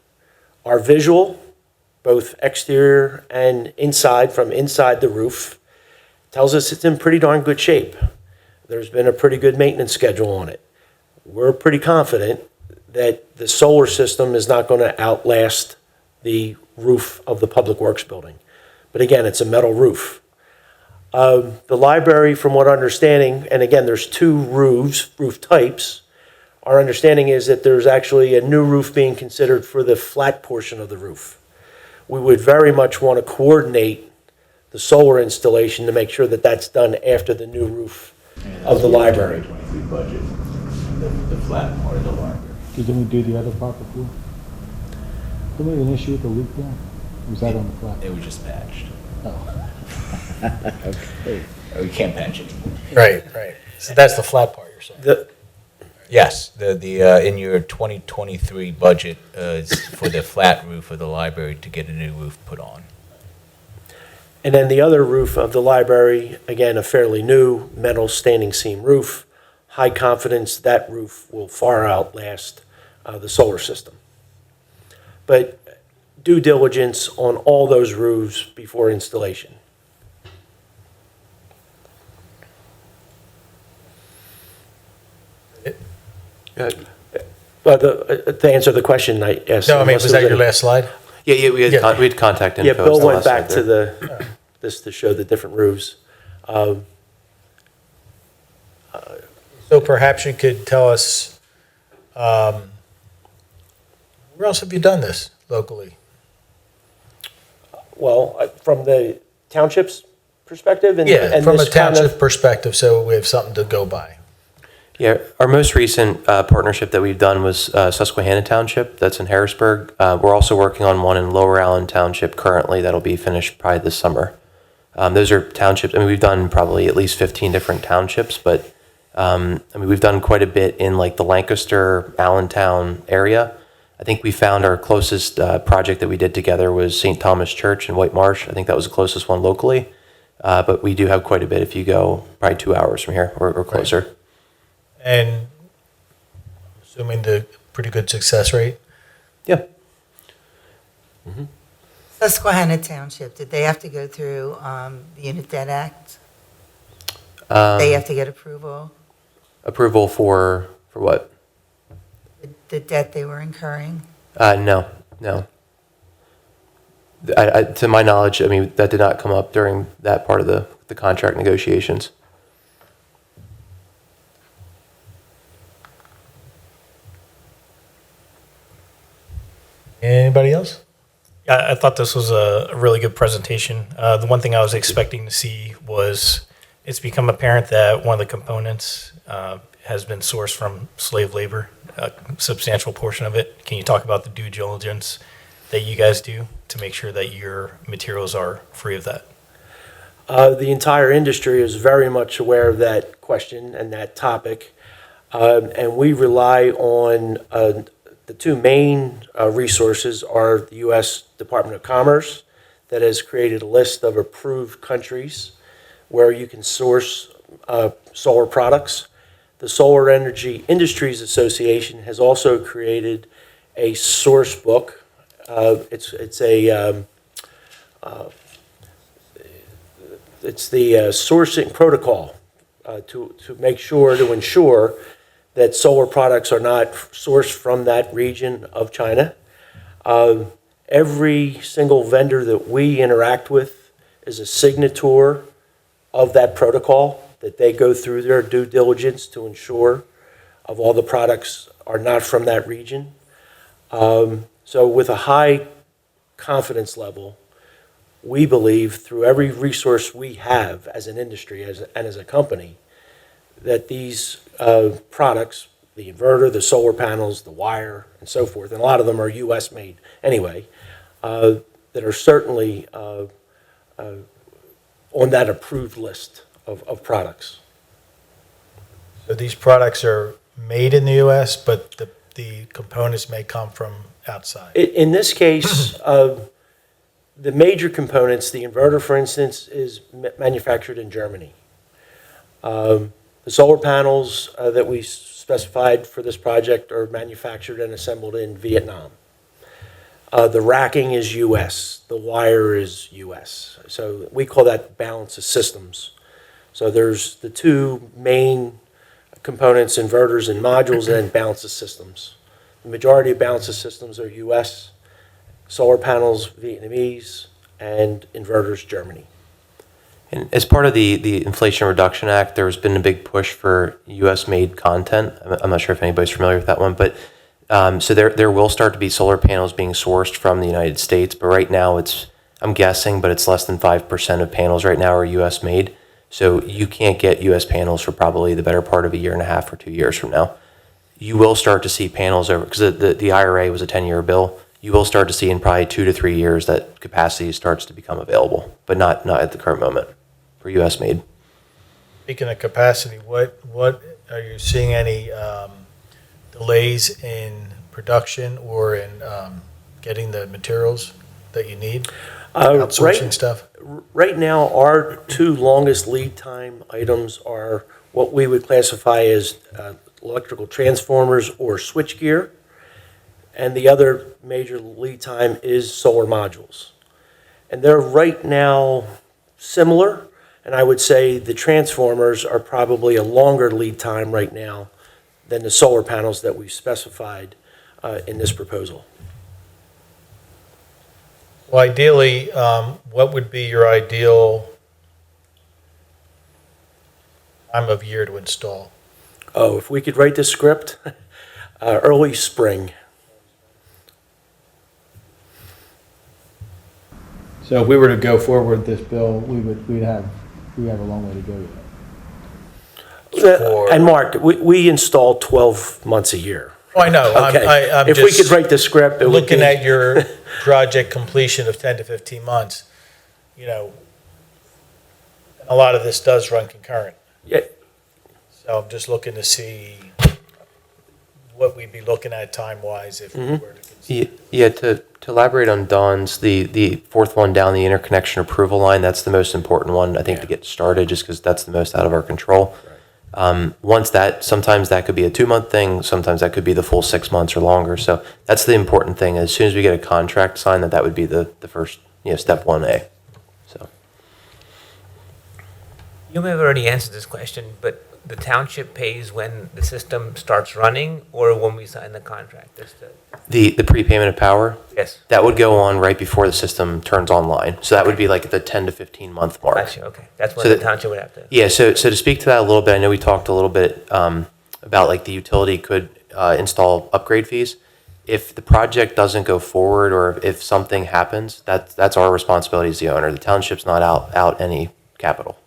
Our visual, both exterior and inside, from inside the roof, tells us it's in pretty darn good shape. There's been a pretty good maintenance schedule on it. We're pretty confident that the solar system is not going to outlast the roof of the Public Works building. But again, it's a metal roof. The library, from what understanding, and again, there's two roof types. Our understanding is that there's actually a new roof being considered for the flat portion of the roof. We would very much want to coordinate the solar installation to make sure that that's done after the new roof of the library. 2023 budget, the flat part of the library. Didn't we do the other part before? Didn't we have an issue with the leak there? Or was that on the flat? It was just patched. Oh. Okay. We can't patch it anymore. Right. So that's the flat part you're saying. Yes, the in your 2023 budget is for the flat roof of the library to get a new roof put on. And then the other roof of the library, again, a fairly new metal standing seam roof. High confidence that roof will far outlast the solar system. But due diligence on all those roofs before installation. But to answer the question, I asked. No, I mean, unless was there that your any- last slide? Yeah, we had, Yeah. we had contact info. Yeah, as Bill the went last back slide to there. this to show the different roofs. So perhaps you could tell us, where else have you done this locally? Well, from the township's perspective, and Yeah, and from a this kind of- township perspective, so we have something to go by. Yeah, our most recent partnership that we've done was Susquehanna Township. That's in Harrisburg. We're also working on one in Lower Allen Township currently that'll be finished probably this summer. Those are townships. I mean, we've done probably at least 15 different townships, but I mean, we've done quite a bit in like the Lancaster, Allentown area. I think we found our closest project that we did together was St. Thomas Church in White Marsh. I think that was the closest one locally. But we do have quite a bit if you go probably 2 hours from here or closer. And assuming the pretty good success rate? Yeah. Susquehanna Township, did they have to go through the Unit Debt Act? They have to get approval, Approval for what? the debt they were incurring? No. To my knowledge, I mean, that did not come up during that part of the contract negotiations. Anybody else? I thought this was a really good presentation. The one thing I was expecting to see was it's become apparent that one of the components has been sourced from slave labor, a substantial portion of it. Can you talk about the due diligence that you guys do to make sure that your materials are free of that? The entire industry is very much aware of that question and that topic. And we rely on the two main resources are the U.S. Department of Commerce that has created a list of approved countries where you can source solar products. The Solar Energy Industries Association has also created a source book. It's the sourcing protocol to ensure that solar products are not sourced from that region of China. Every single vendor that we interact with is a signator of that protocol, that they go through their due diligence to ensure of all the products are not from that region. So with a high confidence level, we believe through every resource we have as an industry and as a company, that these products, the inverter, the solar panels, the wire, and so forth, and a lot of them are U.S. made anyway, that are certainly on that approved list of products. So these products are made in the U.S., but the components may come from outside. In this case, the major components, the inverter, for instance, is manufactured in Germany. The solar panels that we specified for this project are manufactured and assembled in Vietnam. The racking is U.S. The wire is U.S. So we call that balance of systems. So there's the two main components, inverters and modules, and then balance of systems. The majority of balance of systems are U.S., solar panels Vietnamese, and inverters Germany. And as part of the Inflation Reduction Act, there's been a big push for U.S.-made content. I'm not sure if anybody's familiar with that one, but so there will start to be solar panels being sourced from the United States, but right now I'm guessing, but it's less than 5% of panels right now are U.S.-made. So you can't get U.S. panels for probably the better part of a year and a half or 2 years from now. You will start to see panels over, because the IRA was a 10-year bill. You will start to see in probably 2 to 3 years that capacity starts to become available, but not at the current moment for U.S. made. Speaking of capacity, what are you seeing any delays in production or in getting the materials that you need? Outsourcing stuff? Right now, our two longest lead time items are what we would classify as electrical transformers or switchgear, and the other major lead time is solar modules. And they're right now similar, and I would say the transformers are probably a longer lead time right now than the solar panels that we've specified in this proposal. Well, ideally, what would be your ideal time of year to install? Oh, if we could write this script, early spring. So if we were to go forward with this bill, we'd have a long way to go yet. And Mark, we install 12 months a year. Oh, I know. Okay. I'm If we could just write the script, it would looking be. at your project completion of 10 to 15 months, you know, a lot of this does run concurrent. Yeah. So I'm just looking to see what we'd be looking at time-wise if we were to consider. Yeah, to elaborate on Don's, the fourth one down, the interconnection approval line, that's the most important one, I think, to get started, just because that's the most out of our control. Once that, sometimes that could be a 2-month thing, sometimes that could be the full 6 months or longer. So that's the important thing. As soon as we get a contract signed, that would be the first, step 1A. So You may have already answered this question, but the township pays when the system starts running or when we sign the contract? the prepayment of power, Yes. that would go on right before the system turns online. So that would be like the 10 to 15 month mark. Gotcha, okay. That's when So the that- township would have to. Yeah, so to speak to that a little bit, I know we talked a little bit about like the utility could install upgrade fees. If the project doesn't go forward or if something happens, that's our responsibility as the owner. The township's not out any capital.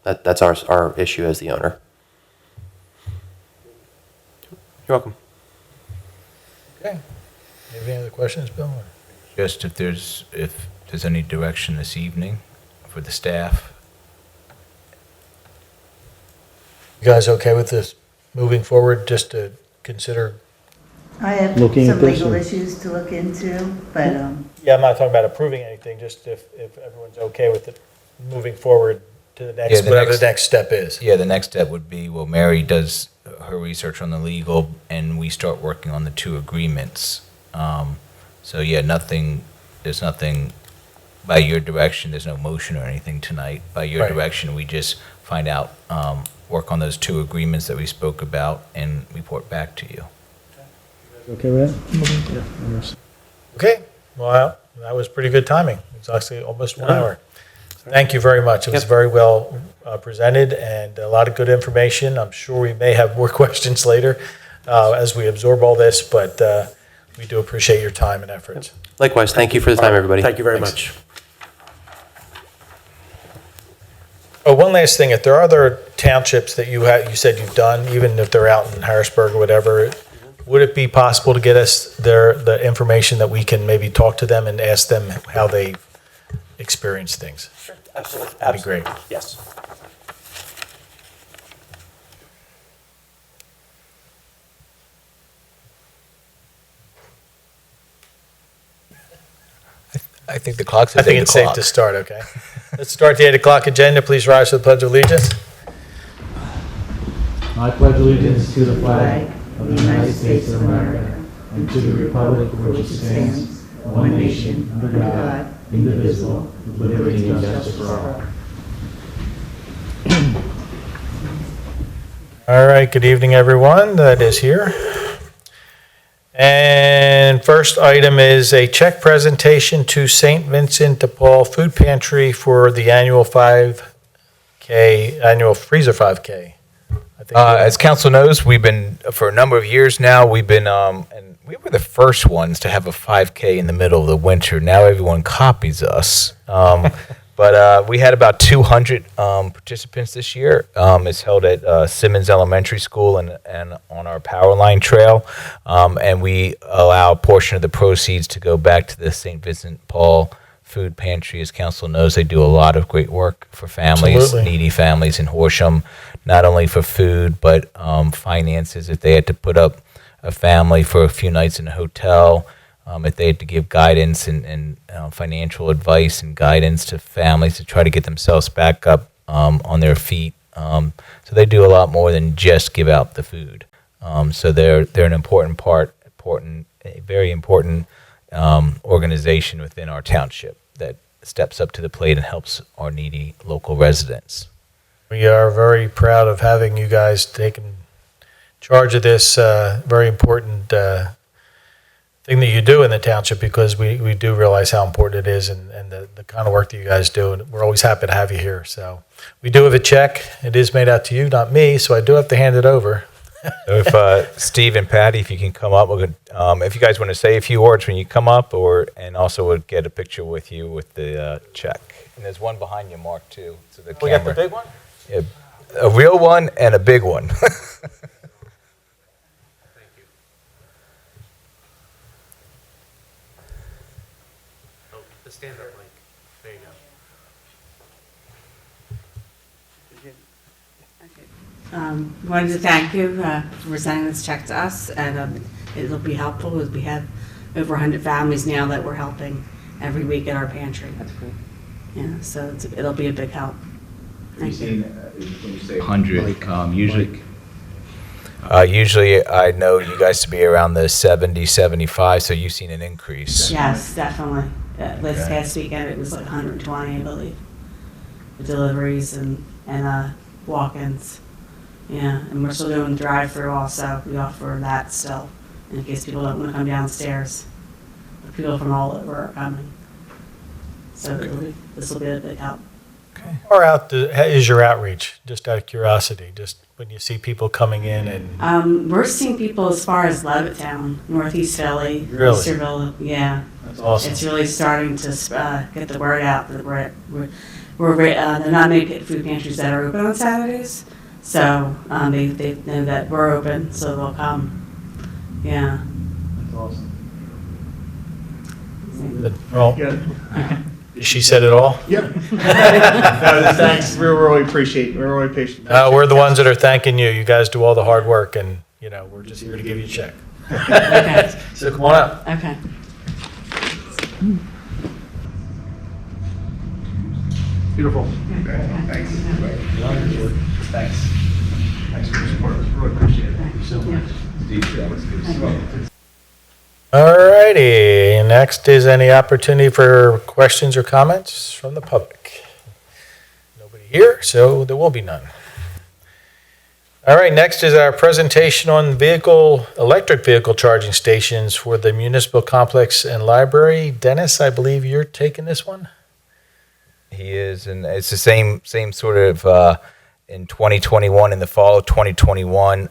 That's our issue as the owner. You're welcome. Okay. Any other questions, Bill? Just if there's any direction this evening for the staff. You guys okay with this moving forward, just to consider? I have Looking at some this, legal or- issues to look into, but, Yeah, I'm not talking about approving anything, just if everyone's okay with it, moving forward to the next, Yeah, the whatever next- the next step is. Yeah, the next step would be, well, Mary does her research on the legal, and we start working on the 2 agreements. So yeah, there's nothing by your direction, there's no motion or anything tonight. By your Right. direction, we just find out, work on those 2 agreements that we spoke about and report back to you. Okay with that? Yeah. Yes. Okay, well, that was pretty good timing. It's actually almost 1 hour. Thank you very much. It was Yep. very well presented and a lot of good information. I'm sure we may have more questions later as we absorb all this, but we do appreciate your time and efforts. Likewise, thank you for the time, everybody. Thank you very Thanks. much. Oh, one last thing, if there are other townships that you said you've done, even if they're out in Harrisburg or whatever, would it be possible to get us the information that we can maybe talk to them and ask them how they experience things? Absolutely. That'd be great. Yes. I think the clock I says think 8 it's safe o'clock. to start, okay? Let's start the 8 o'clock agenda. Please rise for the Pledge of Allegiance. I pledge allegiance to the flag of the United States of America and to the republic for which it stands, one nation, under God, indivisible, with liberty and justice for all. All right, good evening, everyone that is here. And first item is a check presentation to St. Vincent de Paul Food Pantry for the annual 5K, annual freezer 5K. I think As council knows, we've been, for a number of years now, we've been, and we were the first ones to have a 5K in the middle of the winter. Now everyone copies us. But we had about 200 participants this year. It's held at Simmons Elementary School and on our Power Line Trail. And we allow a portion of the proceeds to go back to the St. Vincent Paul Food Pantry. As council knows, they do a lot of great work for families, Absolutely. needy families in Horsham, not only for food, but finances. If they had to put up a family for a few nights in a hotel, if they had to give guidance and financial advice and guidance to families to try to get themselves back up on their feet. So they do a lot more than just give out the food. So they're an important a very important organization within our township that steps up to the plate and helps our needy local residents. We are very proud of having you guys taking charge of this very important thing that you do in the township, because we do realize how important it is and the kind of work that you guys do. And we're always happy to have you here. So we do have a check. It is made out to you, not me, so I do have to hand it over. So if Steve and Patty, if you can come up, if you guys want to say a few words when you come up, and also we'll get a picture with you with the check. And there's one behind you, Mark, too. So the We got the big one? Yeah, a real one and a big one. The stand-up mic. There you go. Wanted to thank you for sending this check to us, and it'll be helpful because we have over 100 families now that we're helping every week at our pantry. That's cool. Yeah, so it'll be a big help. Thank you. When you say 100, usually I know you guys to be around the 70, 75, so you've seen an increase. Yes, definitely. This past weekend it was like 120, I believe, the deliveries and walk-ins. Yeah, and we're still doing drive-through also. We offer that still, in case people don't want to come downstairs. People from all over are coming. So this will be a big help. Or is your outreach, just out of curiosity, just when you see people coming in and... We're seeing people as far as Levittown, Northeast Philly, Really? Easterville. Yeah. That's awesome. It's really starting to get the word out that there are not many food pantries that are open on Saturdays. So they know that we're open, so they'll come. Yeah. That's awesome. Well, she said it all? Yep. No, thanks. We really appreciate. We're really patient. We're the ones that are thanking you. You guys do all the hard work, and we're just here to give you a check. Okay. So come on up. Okay. Beautiful. Thanks. Thanks. Thanks for your support. Really appreciate it. Thank you so much. All righty. Next is any opportunity for questions or comments from the public. Nobody here, so there will be none. All right, next is our presentation on electric vehicle charging stations for the municipal complex and library. Dennis, I believe you're taking this one? He is, and it's the same sort of in 2021, in the fall of 2021,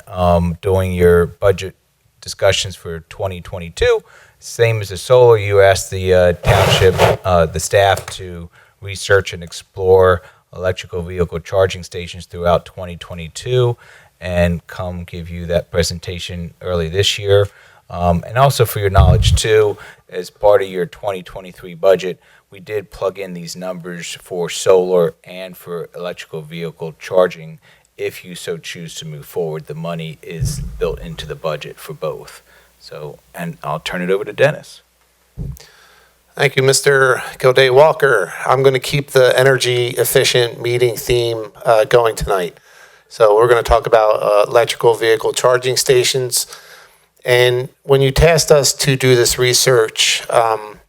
doing your budget discussions for 2022. Same as the solar, you asked the township, the staff to research and explore electrical vehicle charging stations throughout 2022 and come give you that presentation early this year. And also for your knowledge too, as part of your 2023 budget, we did plug in these numbers for solar and for electrical vehicle charging. If you so choose to move forward, the money is built into the budget for both. So, and I'll turn it over to Dennis. Thank you, Mr. Gilday Walker. I'm going to keep the energy efficient meeting theme going tonight. So we're going to talk about electrical vehicle charging stations. And when you tasked us to do this research,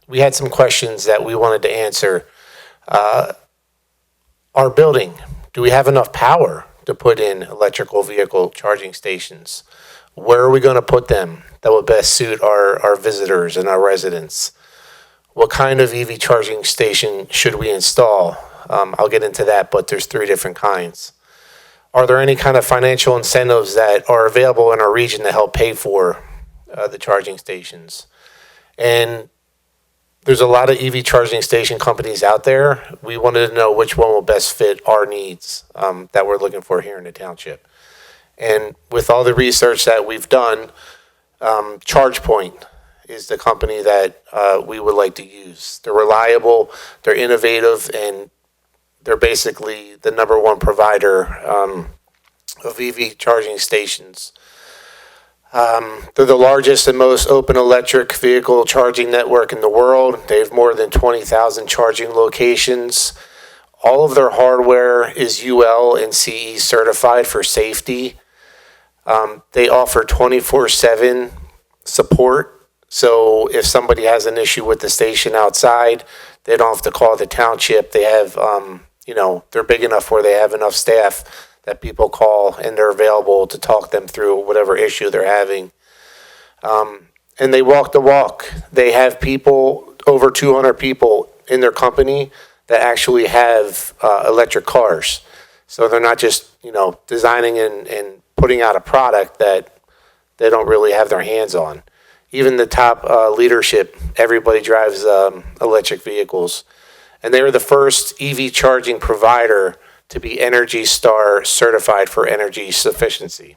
we had some questions that we wanted to answer. Our building, do we have enough power to put in electrical vehicle charging stations? Where are we going to put them that will best suit our visitors and our residents? What kind of EV charging station should we install? I'll get into that, but there's 3 different kinds. Are there any kind of financial incentives that are available in our region to help pay for the charging stations? And there's a lot of EV charging station companies out there. We wanted to know which one will best fit our needs that we're looking for here in the township. And with all the research that we've done, ChargePoint is the company that we would like to use. They're reliable, they're innovative, and they're basically the #1 provider of EV charging stations. They're the largest and most open electric vehicle charging network in the world. They have more than 20,000 charging locations. All of their hardware is UL and CE certified for safety. They offer 24/7 support, So if somebody has an issue with the station outside, they don't have to call the township. They have, they're big enough where they have enough staff that people call and they're available to talk them through whatever issue they're having. And they walk the walk. They have people, over 200 people in their company that actually have electric cars. So they're not just, designing and putting out a product that they don't really have their hands on. Even the top leadership, everybody drives electric vehicles. And they were the first EV charging provider to be Energy Star certified for energy sufficiency.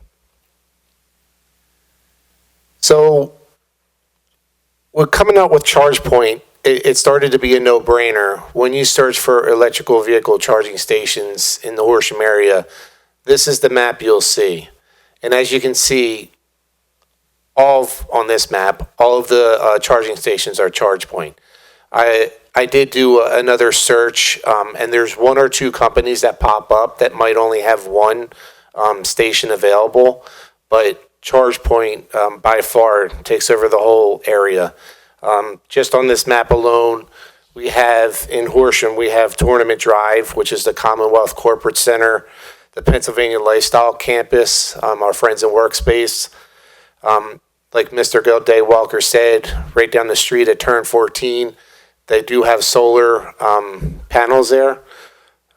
So we're coming out with ChargePoint. It started to be a no-brainer. When you search for electrical vehicle charging stations in the Horsham area, this is the map you'll see. And as you can see, on this map, all of the charging stations are ChargePoint. I did do another search, and there's one or two companies that pop up that might only have one station available, but ChargePoint by far takes over the whole area. Just on this map alone, we have in Horsham, we have Tournament Drive, which is the Commonwealth Corporate Center, the Pennsylvania Lifestyle Campus, our Friends and Workspace. Like Mr. Day Walker said, right down the street at Turn 14, they do have solar panels there,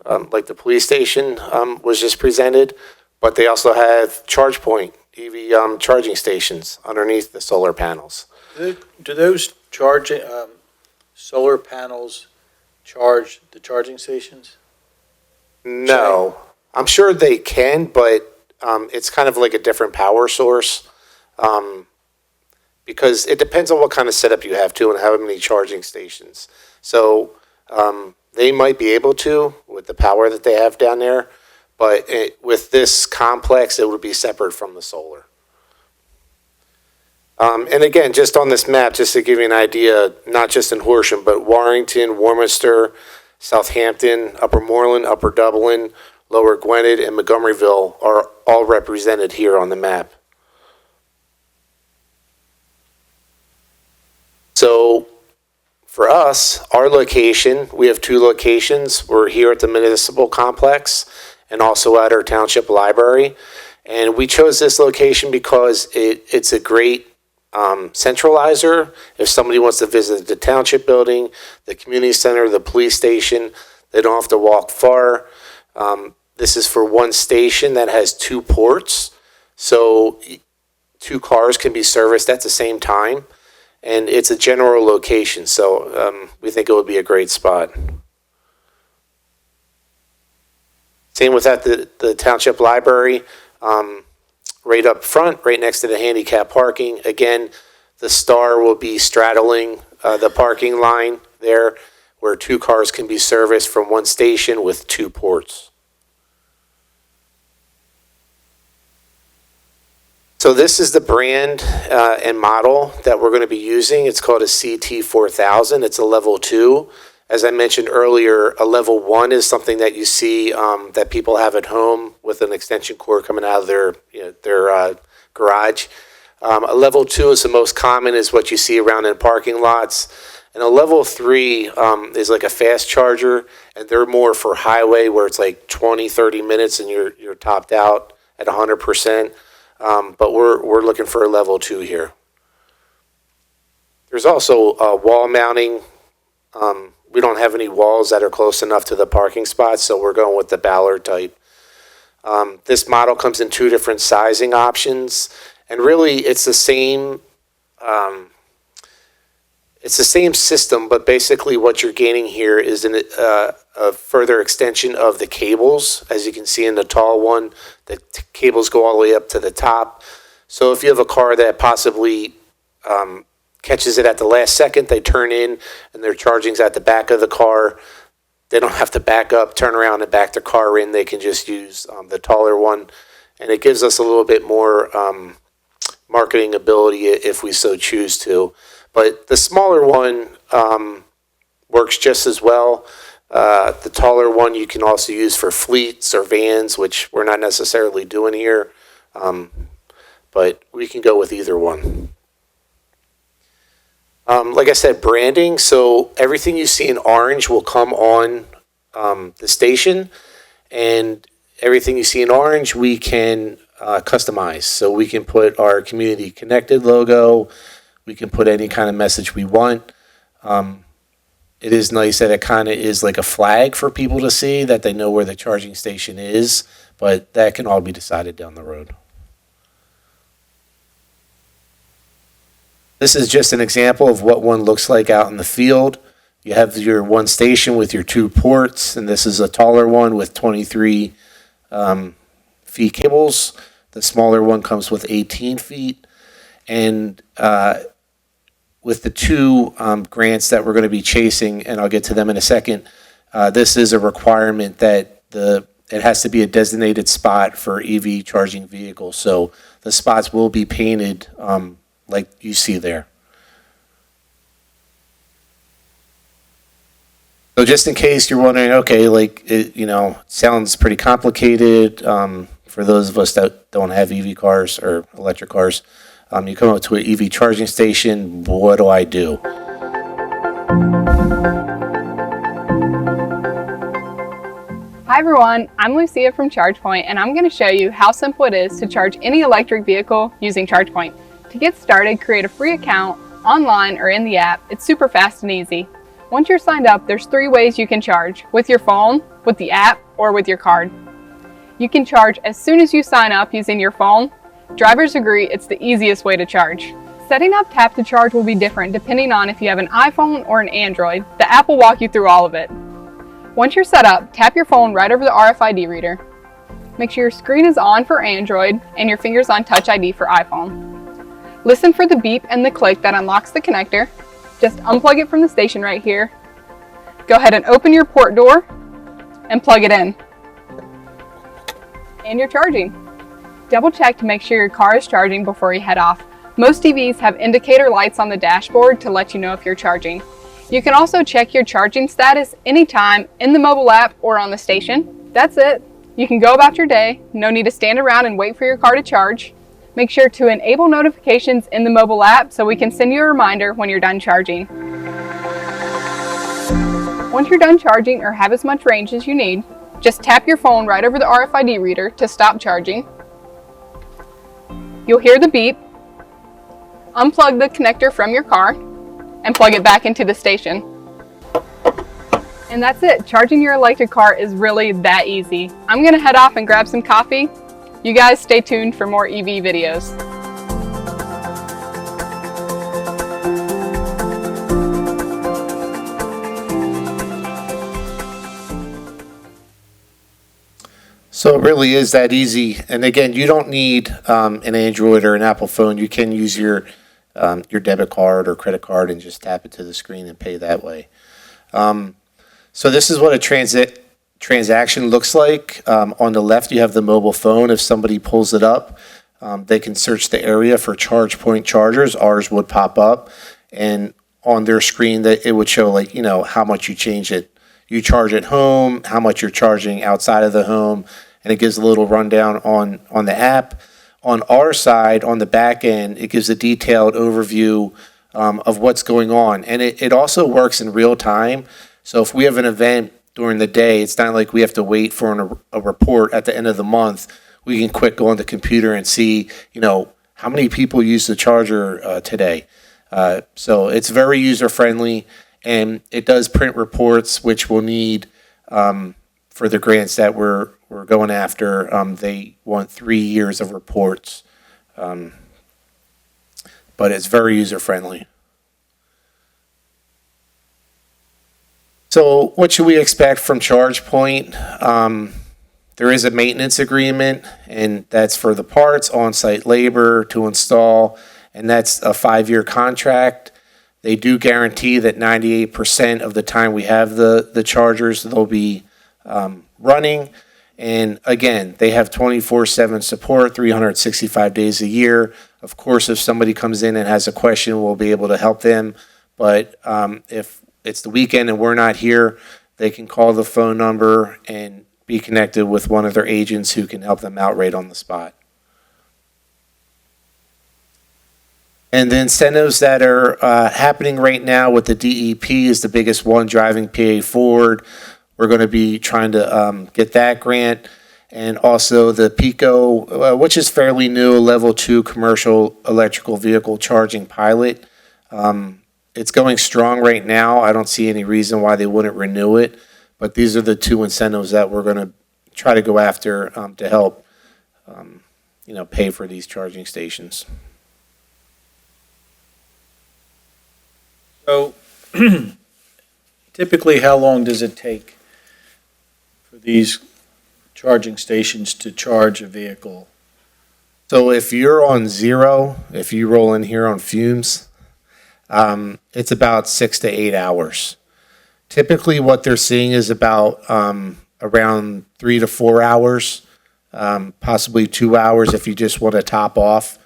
like the police station was just presented, but they also have ChargePoint EV charging stations underneath the solar panels. Do those solar panels charge the charging stations? No, I'm sure they can, but it's kind of like a different power source. Because it depends on what kind of setup you have too and how many charging stations. So they might be able to with the power that they have down there, but with this complex, it would be separate from the solar. And again, just on this map, just to give you an idea, not just in Horsham, but Warrington, Warminster, Southampton, Upper Moreland, Upper Dublin, Lower Gwinnett, and Montgomeryville are all represented here on the map. So for us, our location, we have two locations. We're here at the municipal complex and also at our township library. And we chose this location because it's a great centralizer. If somebody wants to visit the township building, the community center, the police station, they don't have to walk far. This is for one station that has 2 ports. So 2 cars can be serviced at the same time. And it's a general location, so we think it would be a great spot. Same with at the township library, right up front, right next to the handicap parking. Again, the star will be straddling the parking line there, where 2 cars can be serviced from one station with 2 ports. So this is the brand and model that we're going to be using. It's called a CT4000. It's a level 2. As I mentioned earlier, a level 1 is something that you see that people have at home with an extension cord coming out of their garage. A level 2 is the most common, is what you see around in parking lots. And a level 3 is like a fast charger, and they're more for highway where it's like 20, 30 minutes and you're topped out at 100%. But we're looking for a level 2 here. There's also wall mounting. We don't have any walls that are close enough to the parking spots, so we're going with the Ballard type. This model comes in 2 different sizing options, and really it's the same. It's the same system, but basically what you're gaining here is a further extension of the cables. As you can see in the tall one, the cables go all the way up to the top. So if you have a car that possibly catches it at the last second, they turn in and their charging's at the back of the car, they don't have to back up, turn around and back their car in. They can just use the taller one. And it gives us a little bit more marketing ability if we so choose to. But the smaller one works just as well. The taller one you can also use for fleets or vans, which we're not necessarily doing here. But we can go with either one. Like I said, branding. So everything you see in orange will come on the station, and everything you see in orange we can customize. So we can put our community connected logo. We can put any kind of message we want. It is nice that it kind of is like a flag for people to see, that they know where the charging station is, but that can all be decided down the road. This is just an example of what one looks like out in the field. You have your one station with your 2 ports, and this is a taller one with 23 feet cables. The smaller one comes with 18 feet. And with the 2 grants that we're going to be chasing, and I'll get to them in a second, this is a requirement that it has to be a designated spot for EV charging vehicles. So the spots will be painted like you see there. So just in case you're wondering, okay, like, it sounds pretty complicated for those of us that don't have EV cars or electric cars. You come up to an EV charging station, what do I do? Hi everyone, I'm Lucia from ChargePoint, and I'm going to show you how simple it is to charge any electric vehicle using ChargePoint. To get started, create a free account online or in the app. It's super fast and easy. Once you're signed up, there's 3 ways you can charge: with your phone, with the app, or with your card. You can charge as soon as you sign up using your phone. Drivers agree it's the easiest way to charge. Setting up Tap to Charge will be different depending on if you have an iPhone or an Android. The app will walk you through all of it. Once you're set up, tap your phone right over the RFID reader. Make sure your screen is on for Android and your fingers on Touch ID for iPhone. Listen for the beep and the click that unlocks the connector. Just unplug it from the station right here. Go ahead and open your port door and plug it in. And you're charging. Double check to make sure your car is charging before you head off. Most EVs have indicator lights on the dashboard to let you know if you're charging. You can also check your charging status anytime in the mobile app or on the station. That's it. You can go about your day. No need to stand around and wait for your car to charge. Make sure to enable notifications in the mobile app so we can send you a reminder when you're done charging. Once you're done charging or have as much range as you need, just tap your phone right over the RFID reader to stop charging. You'll hear the beep. Unplug the connector from your car and plug it back into the station. And that's it. Charging your electric car is really that easy. I'm gonna head off and grab some coffee. You guys stay tuned for more EV videos. So it really is that easy. And again, you don't need an Android or an Apple phone. You can use your debit card or credit card and just tap it to the screen and pay that way. So this is what a transaction looks like. On the left, you have the mobile phone. If somebody pulls it up, they can search the area for ChargePoint chargers. Ours would pop up, and on their screen, that it would show, like, how much you you charge at home, how much you're charging outside of the home, and it gives a little rundown on the app. On our side, on the back end, it gives a detailed overview of what's going on, and it also works in real time. So if we have an event during the day, it's not like we have to wait for a report at the end of the month. We can quick go on the computer and see, how many people use the charger today. So it's very user friendly, and it does print reports, which we'll need for the grants that we're going after. They want 3 years of reports, but it's very user friendly. So what should we expect from ChargePoint? There is a maintenance agreement, and that's for the parts, on-site labor to install, and that's a 5-year contract. They do guarantee that 98% of the time we have the chargers, they'll be running. And again, they have 24/7 support, 365 days a year. Of course, if somebody comes in and has a question, we'll be able to help them. But if it's the weekend and we're not here, they can call the phone number and be connected with one of their agents who can help them out right on the spot. And the incentives that are happening right now with the DEP is the biggest one driving PA forward. We're going to be trying to get that grant. And also the PICO, which is fairly new, level 2 commercial electrical vehicle charging pilot. It's going strong right now. I don't see any reason why they wouldn't renew it. But these are the two incentives that we're going to try to go after to help, pay for these charging stations. So typically, how long does it take for these charging stations to charge a vehicle? So if you're on zero, if you roll in here on fumes, it's about 6 to 8 hours. Typically, what they're seeing is about around 3 to 4 hours, possibly 2 hours if you just want to top off.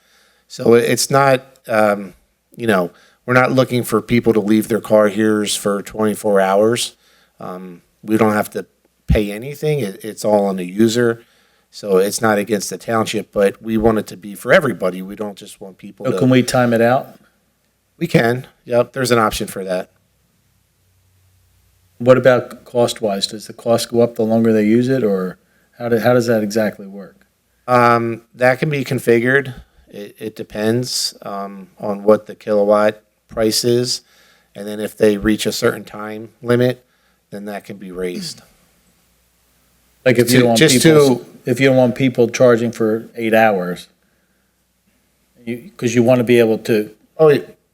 So it's not, we're not looking for people to leave their car here for 24 hours. We don't have to pay anything. It's all on the user. So it's not against the township, but we want it to be for everybody. We don't just want people So can we time it out? We can. Yep, there's an option for that. What about cost-wise? Does the cost go up the longer they use it, or how does that exactly work? That can be configured. It depends on what the kilowatt price is. And then if they reach a certain time limit, then that can be raised. Like if you don't want people charging for 8 hours, because you want to be able to,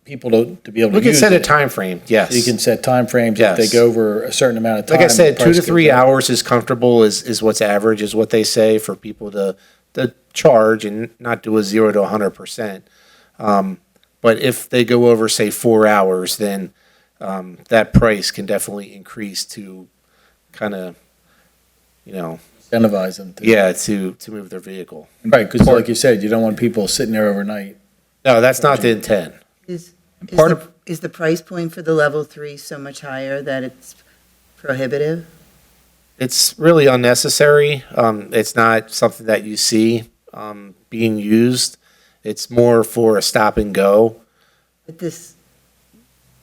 people to be able to We can use set a it. time frame, yes. So you can set time frames Yes. if they go over a certain amount of time. Like I said, the 2 price to goes 3 up. hours is comfortable, is what's average, is what they say for people to charge and not do a 0 to 100%. But if they go over, say, 4 hours, then that price can definitely increase to kind of, Incentivize them to. yeah, to move their vehicle. Right, because like you said, you don't want people sitting there overnight. No, that's not the intent. Is Part of- the price point for the level 3 so much higher that it's prohibitive? It's really unnecessary. It's not something that you see being used. It's more for a stop and go. But this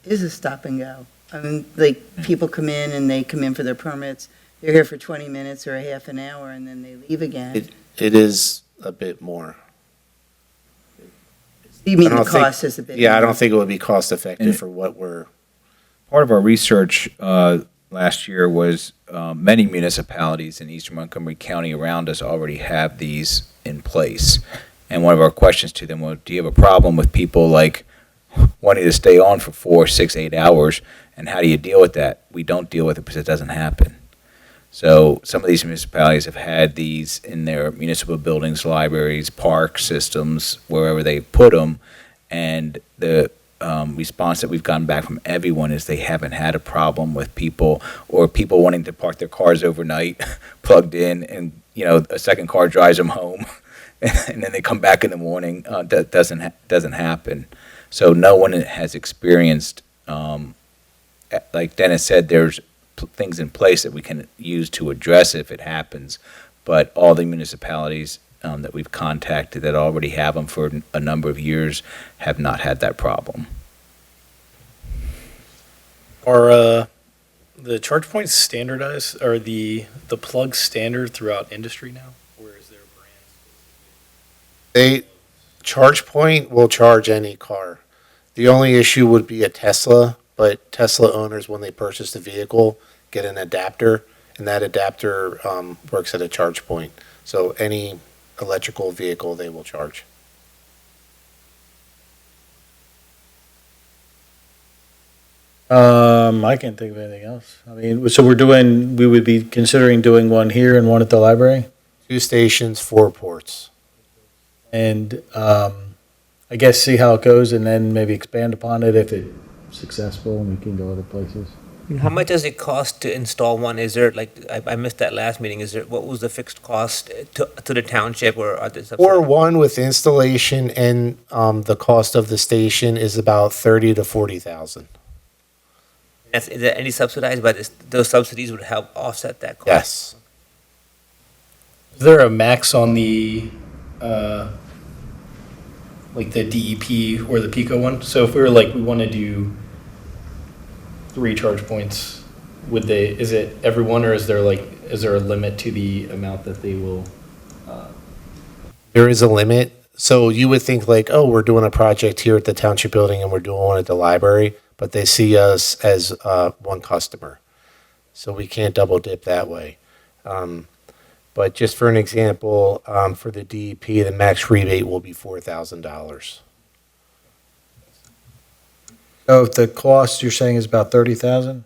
is a stop and go. I mean, like, people come in and they come in for their permits. They're here for 20 minutes or a half an hour, and then they leave again. It is a bit more. You mean I the don't think- cost is a bit Yeah, I more. don't think it would be cost effective for what we're. Part of our research last year was many municipalities in eastern Montgomery County around us already have these in place. And one of our questions to them was, do you have a problem with people like wanting to stay on for 4, 6, 8 hours? And how do you deal with that? We don't deal with it because it doesn't happen. So some of these municipalities have had these in their municipal buildings, libraries, park systems, wherever they put them. And the response that we've gotten back from everyone is they haven't had a problem with people or people wanting to park their cars overnight plugged in and, a second car drives them home and then they come back in the morning. That doesn't happen. So no one has experienced, like Dennis said, there's things in place that we can use to address if it happens. But all the municipalities that we've contacted that already have them for a number of years have not had that problem. Are the charge points standardized? Are the plugs standard throughout industry now? Or is there brands? ChargePoint will charge any car. The only issue would be a Tesla, but Tesla owners, when they purchase the vehicle, get an adapter, and that adapter works at a charge point. So any electrical vehicle they will charge. I can't think of anything else. I mean, so we would be considering doing one here and one at the library? 2 stations, 4 ports. And I guess see how it goes and then maybe expand upon it if it's successful and we can go other places. How much does it cost to install one? Is there, like, I missed that last meeting, what was the fixed cost to the township or are there Or one with installation and the cost of the station is about $30,000 to $40,000. Is there any subsidized, but those subsidies would help offset that cost? Yes. Is there a max on the like the DEP or the Pico one. So if we were like, we want to do 3 charge points, is it everyone, or is there a limit to the amount that they will? There is a limit. So you would think like, oh, we're doing a project here at the township building and we're doing one at the library, but they see us as one customer. So we can't double dip that way. But just for an example, for the DEP, the max rebate will be $4,000. So if the cost you're saying is about 30,000,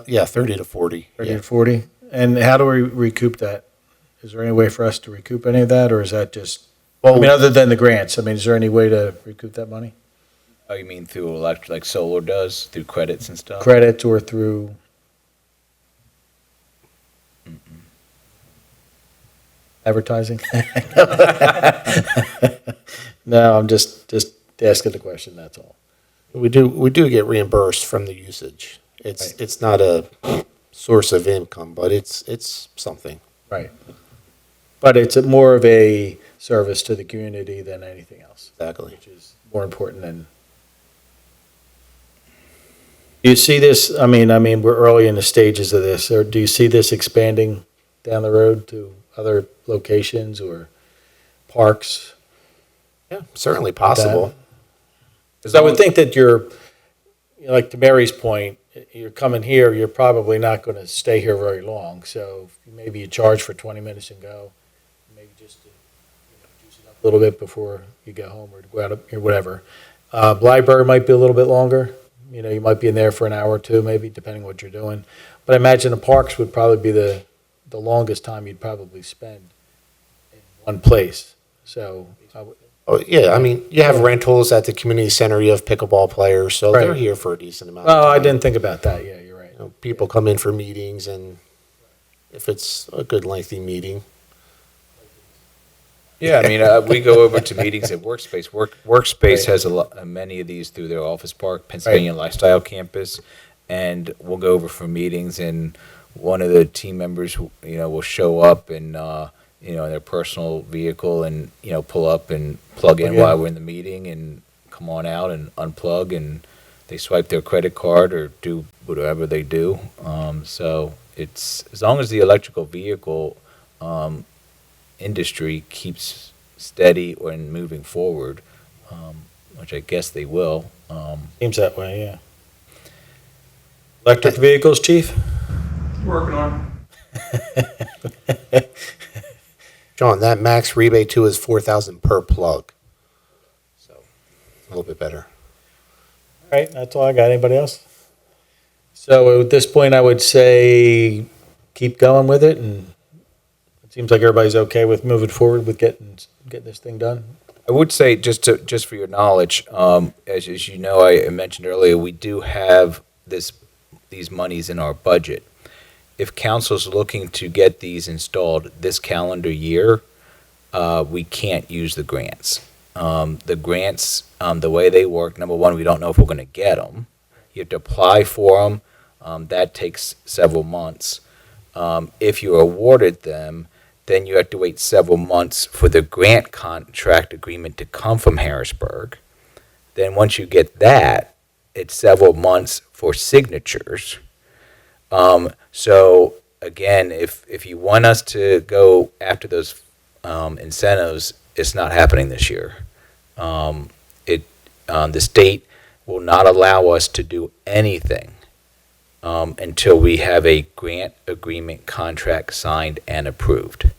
Yeah, 30 to 40. 30 Yeah. to 40? And how do we recoup that? Is there any way for us to recoup any of that, or is that just, I mean, other than the grants, I mean, is there any way to recoup that money? Oh, you mean through electric, like solar does, through credits and stuff? Credit or through? Advertising? No, I'm just asking the question, that's all. We do get reimbursed from the usage. It's not a source of income, but it's something. Right. But it's more of a service to the community than anything else. Exactly. Which is more important than. Do you see this, I mean, we're early in the stages of this, or do you see this expanding down the road to other locations or parks? Yeah, certainly possible. Because I would think that like to Mary's point, you're coming here, you're probably not going to stay here very long. So maybe you charge for 20 minutes and go, maybe just to juice it up a little bit before you go home or to go out or whatever. Library might be a little bit longer. You might be in there for an hour or two, maybe, depending what you're doing. But I imagine the parks would probably be the longest time you'd probably spend in one place. So Oh, yeah, I mean, you have rentals at the community center, you have pickleball players, so they're Right. here for a decent amount of time. Oh, I didn't think about that. Yeah, you're right. People come in for meetings, and if it's a good lengthy meeting. Yeah, I mean, we go over to meetings at Workspace. Workspace has many of these through their office park, Pennsylvania Lifestyle Campus, and we'll go over for meetings, and one of the team members, will show up and, in their personal vehicle and, pull up and plug in while we're in the meeting and come on out and unplug, and they swipe their credit card or do whatever they do. So it's, as long as the electrical vehicle, industry keeps steady and moving forward, which I guess they will. Seems that way, yeah. Electric vehicles, Chief? Working on. John, that max rebate too is $4,000 per plug. So, a little bit better. All right, that's all I got. Anybody else? So at this point, I would say keep going with it, and it seems like everybody's okay with moving forward with getting this thing done. I would say, just for your knowledge, as you know, I mentioned earlier, we do have these monies in our budget. If council's looking to get these installed this calendar year, we can't use the grants. The grants, the way they work, number one, we don't know if we're going to get them. You have to apply for them. That takes several months. If you're awarded them, then you have to wait several months for the grant contract agreement to come from Harrisburg. Then once you get that, it's several months for signatures. So again, if you want us to go after those incentives, it's not happening this year. The state will not allow us to do anything until we have a grant agreement contract signed and approved.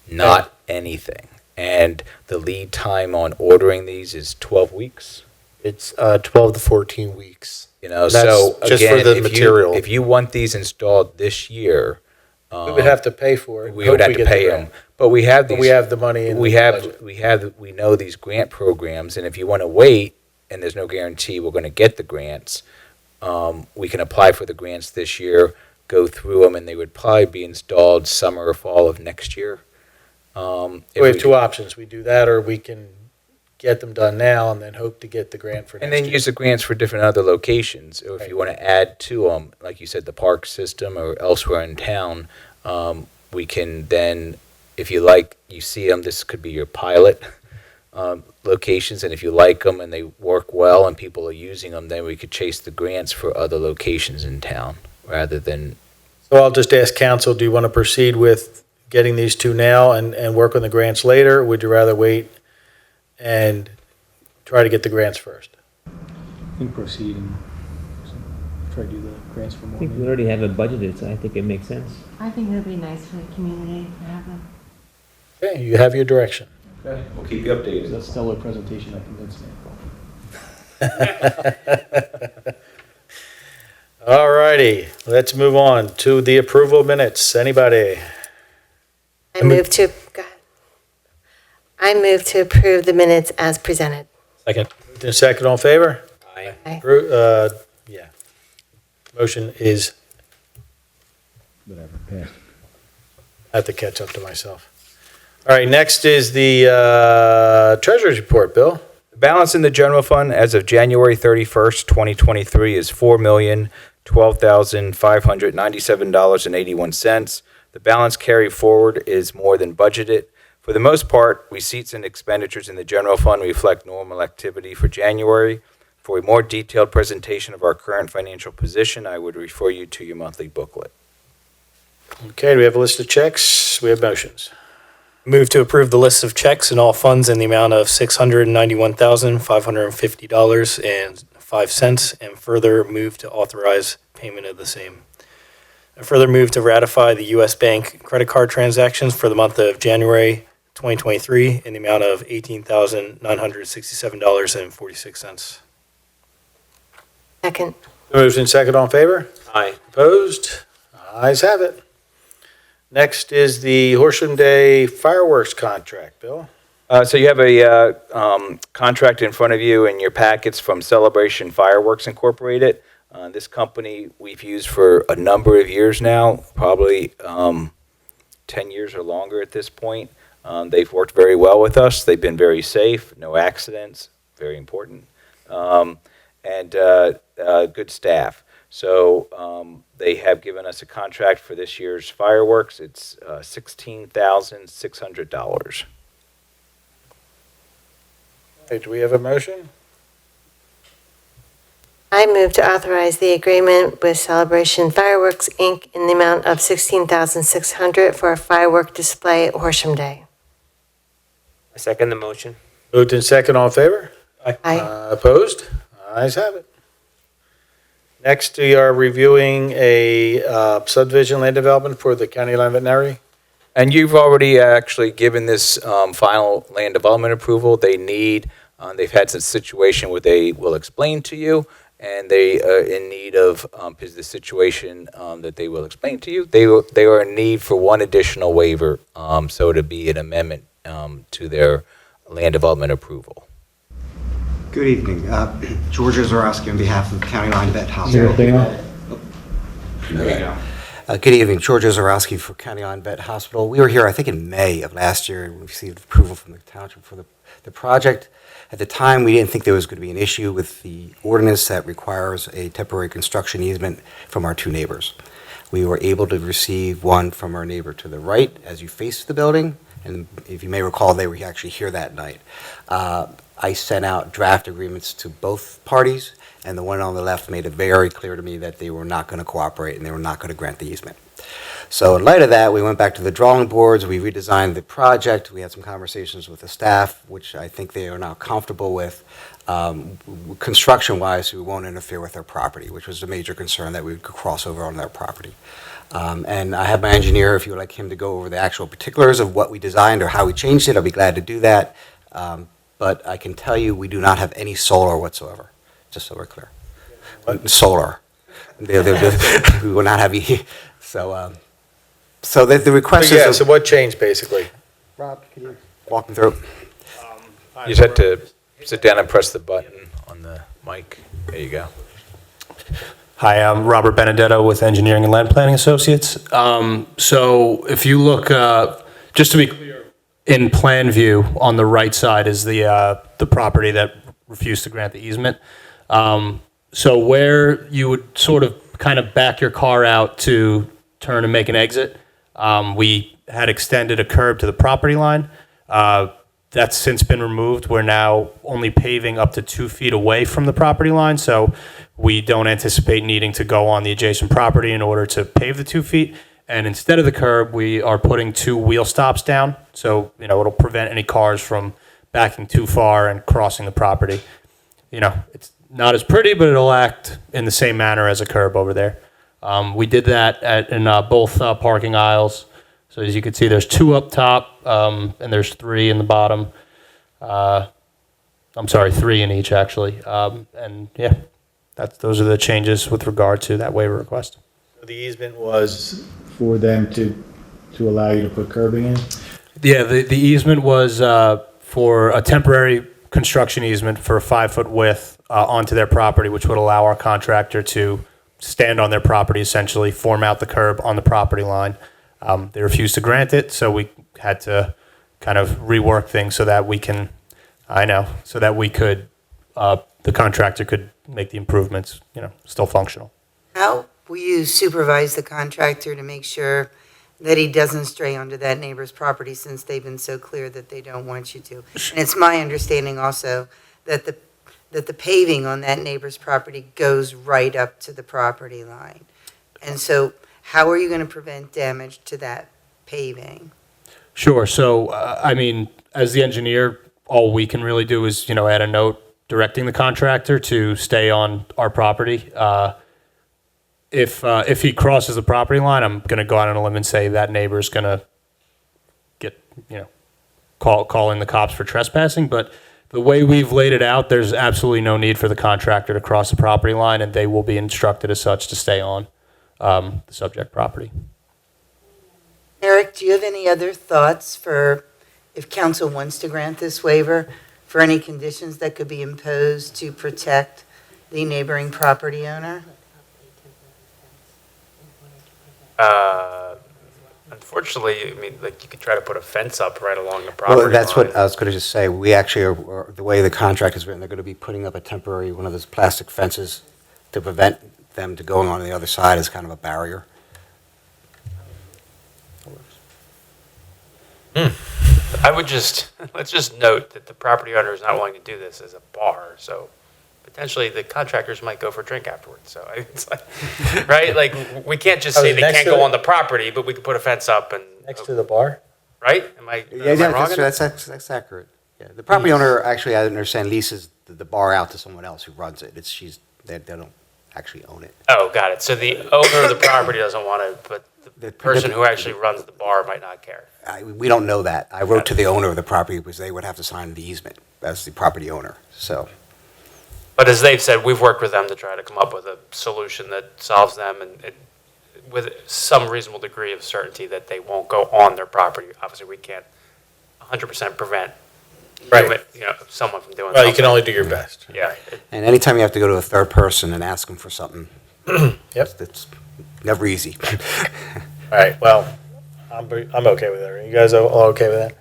Not anything. And the lead time on ordering these is 12 weeks. It's 12 to 14 weeks. So just again, for the material. if you want these installed this year, We would have to pay for it. we would have to pay them. But we have these. But we have the money in the budget. We know these grant programs, and if you want to wait, and there's no guarantee we're going to get the grants, we can apply for the grants this year, go through them, and they would probably be installed summer or fall of next year. We have two options. We do that, or we can get them done now and then hope to get the grant for next And then year. use the grants for different other locations, or if you want to add to them, like you said, the park system or elsewhere in town, we can then, if you like, you see them, this could be your pilot. locations, and if you like them and they work well and people are using them, then we could chase the grants for other locations in town rather than. So I'll just ask council, do you want to proceed with getting these two now and work on the grants later? Or would you rather wait and try to get the grants first? I think proceed and try to do the grants for I more. think we already have it budgeted, so I think it makes sense. I think it would be nice for the community to have them. Okay, you have your direction. Okay. We'll keep you updated. That stellar presentation that convinced me. All righty, let's move on to the approval of minutes. Anybody? I move to approve the minutes as presented. Second. Second, all in favor? Aye. Aye. Yeah. Motion is, Whatever, passed. I have to catch up to myself. All right, next is the treasurer's report, Bill. The balance in the general fund as of January 31st, 2023 is $4,012,597.81. The balance carried forward is more than budgeted. For the most part, receipts and expenditures in the general fund reflect normal activity for January. For a more detailed presentation of our current financial position, I would refer you to your monthly booklet. Okay, do we have a list of checks? We have motions. Move to approve the list of checks and all funds in the amount of $691,550.05, and further move to authorize payment of the same. I further move to ratify the U.S. Bank credit card transactions for the month of January 2023 in the amount of $18,967.46. Second. Moved and second, all in favor? Aye. Opposed? Ayes have it. Next is the Horsham Day fireworks contract, Bill. So you have a contract in front of you in your packets from Celebration Fireworks Incorporated. This company we've used for a number of years now, probably 10 years or longer at this point. They've worked very well with us. They've been very safe, no accidents, very important, and good staff. So they have given us a contract for this year's fireworks. It's $16,600. Okay, do we have a motion? I move to authorize the agreement with Celebration Fireworks, Inc. in the amount of $16,600 for a firework display at Horsham Day. I second the motion. Moved and second, all in favor? Aye. Opposed? Ayes have it. Next, we are reviewing a subdivision land development for the county line veterinary. And you've already actually given this final land development approval. They've had some situation where they will explain to you, and they are in need of, is the situation that they will explain to you. They are in need for one additional waiver, so to be an amendment to their land development approval. Good evening. George Ozorowski on behalf of County Line Vet Hospital. Good evening. George Ozorowski for County Line Vet Hospital. We were here, I think, in May of last year, and we received approval from the township for the project. At the time, we didn't think there was going to be an issue with the ordinance that requires a temporary construction easement from our two neighbors. We were able to receive one from our neighbor to the right as you face the building, and if you may recall, they were actually here that night. I sent out draft agreements to both parties, and the one on the left made it very clear to me that they were not going to cooperate and they were not going to grant the easement. So in light of that, we went back to the drawing boards, we redesigned the project, we had some conversations with the staff, which I think they are now comfortable with. Construction-wise, we won't interfere with their property, which was a major concern that we could cross over on their property. And I have my engineer, if you would like him to go over the actual particulars of what we designed or how we changed it, I'll be glad to do that. But I can tell you, we do not have any solar whatsoever, just so we're clear. Solar. We will not have any. So the request is... Yeah, so what changed, basically? Rob, can you walk me through? You just had to sit down and press the button on the mic. There you go. Hi, I'm Robert Benedetto with Engineering and Land Planning Associates. So if you look, just to be clear, in plan view, on the right side is the property that refused to grant the easement. So where you would sort of kind of back your car out to turn and make an exit, we had extended a curb to the property line. That's since been removed. We're now only paving up to 2 feet away from the property line, so we don't anticipate needing to go on the adjacent property in order to pave the 2 feet. And instead of the curb, we are putting 2 wheel stops down, so, it'll prevent any cars from backing too far and crossing the property. It's not as pretty, but it'll act in the same manner as a curb over there. We did that in both parking aisles. So as you can see, there's 2 up top, and there's 3 in the bottom. I'm sorry, 3 in each, actually. And yeah, those are the changes with regard to that waiver request. The easement was for them to allow you to put curbing in? Yeah, the easement was for a temporary construction easement for a 5-foot width onto their property, which would allow our contractor to stand on their property, essentially, form out the curb on the property line. They refused to grant it, so we had to kind of rework things so that we could, the contractor could make the improvements, still functional. How will you supervise the contractor to make sure that he doesn't stray onto that neighbor's property, since they've been so clear that they don't want you to? And it's my understanding also that the paving on that neighbor's property goes right up to the property line. And so how are you going to prevent damage to that paving? Sure. So, as the engineer, all we can really do is, add a note directing the contractor to stay on our property. If he crosses the property line, I'm going to go out on a limb and say that neighbor's going to get, calling the cops for trespassing. But the way we've laid it out, there's absolutely no need for the contractor to cross the property line, and they will be instructed as such to stay on the subject property. Eric, do you have any other thoughts for if council wants to grant this waiver, for any conditions that could be imposed to protect the neighboring property owner? Unfortunately, you could try to put a fence up right along the property Well, that's line. what I was going to just say. We actually are, the way the contract is written, they're going to be putting up a temporary, one of those plastic fences to prevent them to going on the other side as kind of a barrier. Let's just note that the property owner is not willing to do this as a bar, so potentially the contractors might go for a drink afterwards. So it's like, right? Like, we can't just say they can't go on the property, but we could put a fence up and. Next to the bar? Right? Am I wrong? That's accurate. Yeah, the property owner actually, I understand, leases the bar out to someone else who runs it. They don't actually own it. Oh, got it. So the owner of the property doesn't want to, but the person who actually runs the bar might not care. We don't know that. I wrote to the owner of the property because they would have to sign the easement as the property owner, so. But as they've said, we've worked with them to try to come up with a solution that solves them and with some reasonable degree of certainty that they won't go on their property. Obviously, we can't 100% prevent someone from doing something. Well, you can only do your best. Yeah. And anytime you have to go to a third person and ask them for something, it's never easy. All right, well, I'm okay with that. Are you guys all okay with that?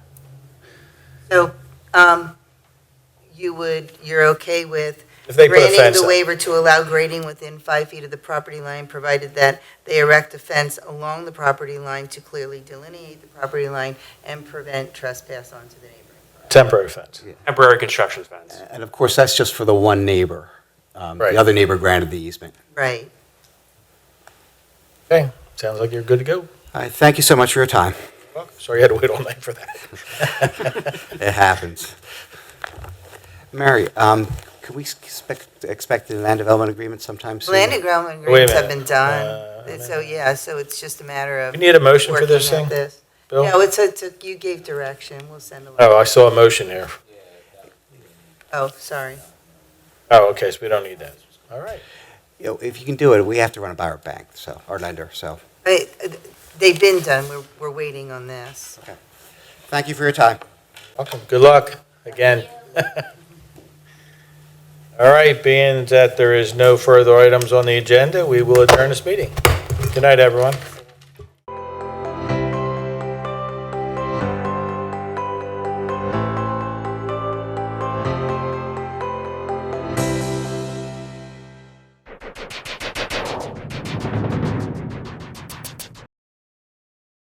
So, you're okay with If they put a granting fence the up. waiver to allow grading within 5 feet of the property line, provided that they erect a fence along the property line to clearly delineate the property line and prevent trespass onto the neighboring property? Temporary fence. Temporary construction fence. And of course, that's just for the one neighbor. Right. The other neighbor granted the easement. Right. Okay, sounds like you're good to go. All right, thank you so much for your time. Welcome. Sorry you had to wait all night for that. It happens. Mary, could we expect the land development agreement sometime soon? Land development Wait a agreements have minute. been done, so it's just a matter of. We need a motion for working this at thing, this. Bill? No, you gave direction, we'll send a letter. Oh, I saw a motion here. Oh, sorry. Oh, okay, so we don't need that. All right. If you can do it, we have to run it by our bank, so, our lender, so. They've been done, we're waiting on this. Okay. Thank you for your time. Welcome. Good luck again. All right, being that there is no further items on the agenda, we will adjourn this meeting. Good night, everyone.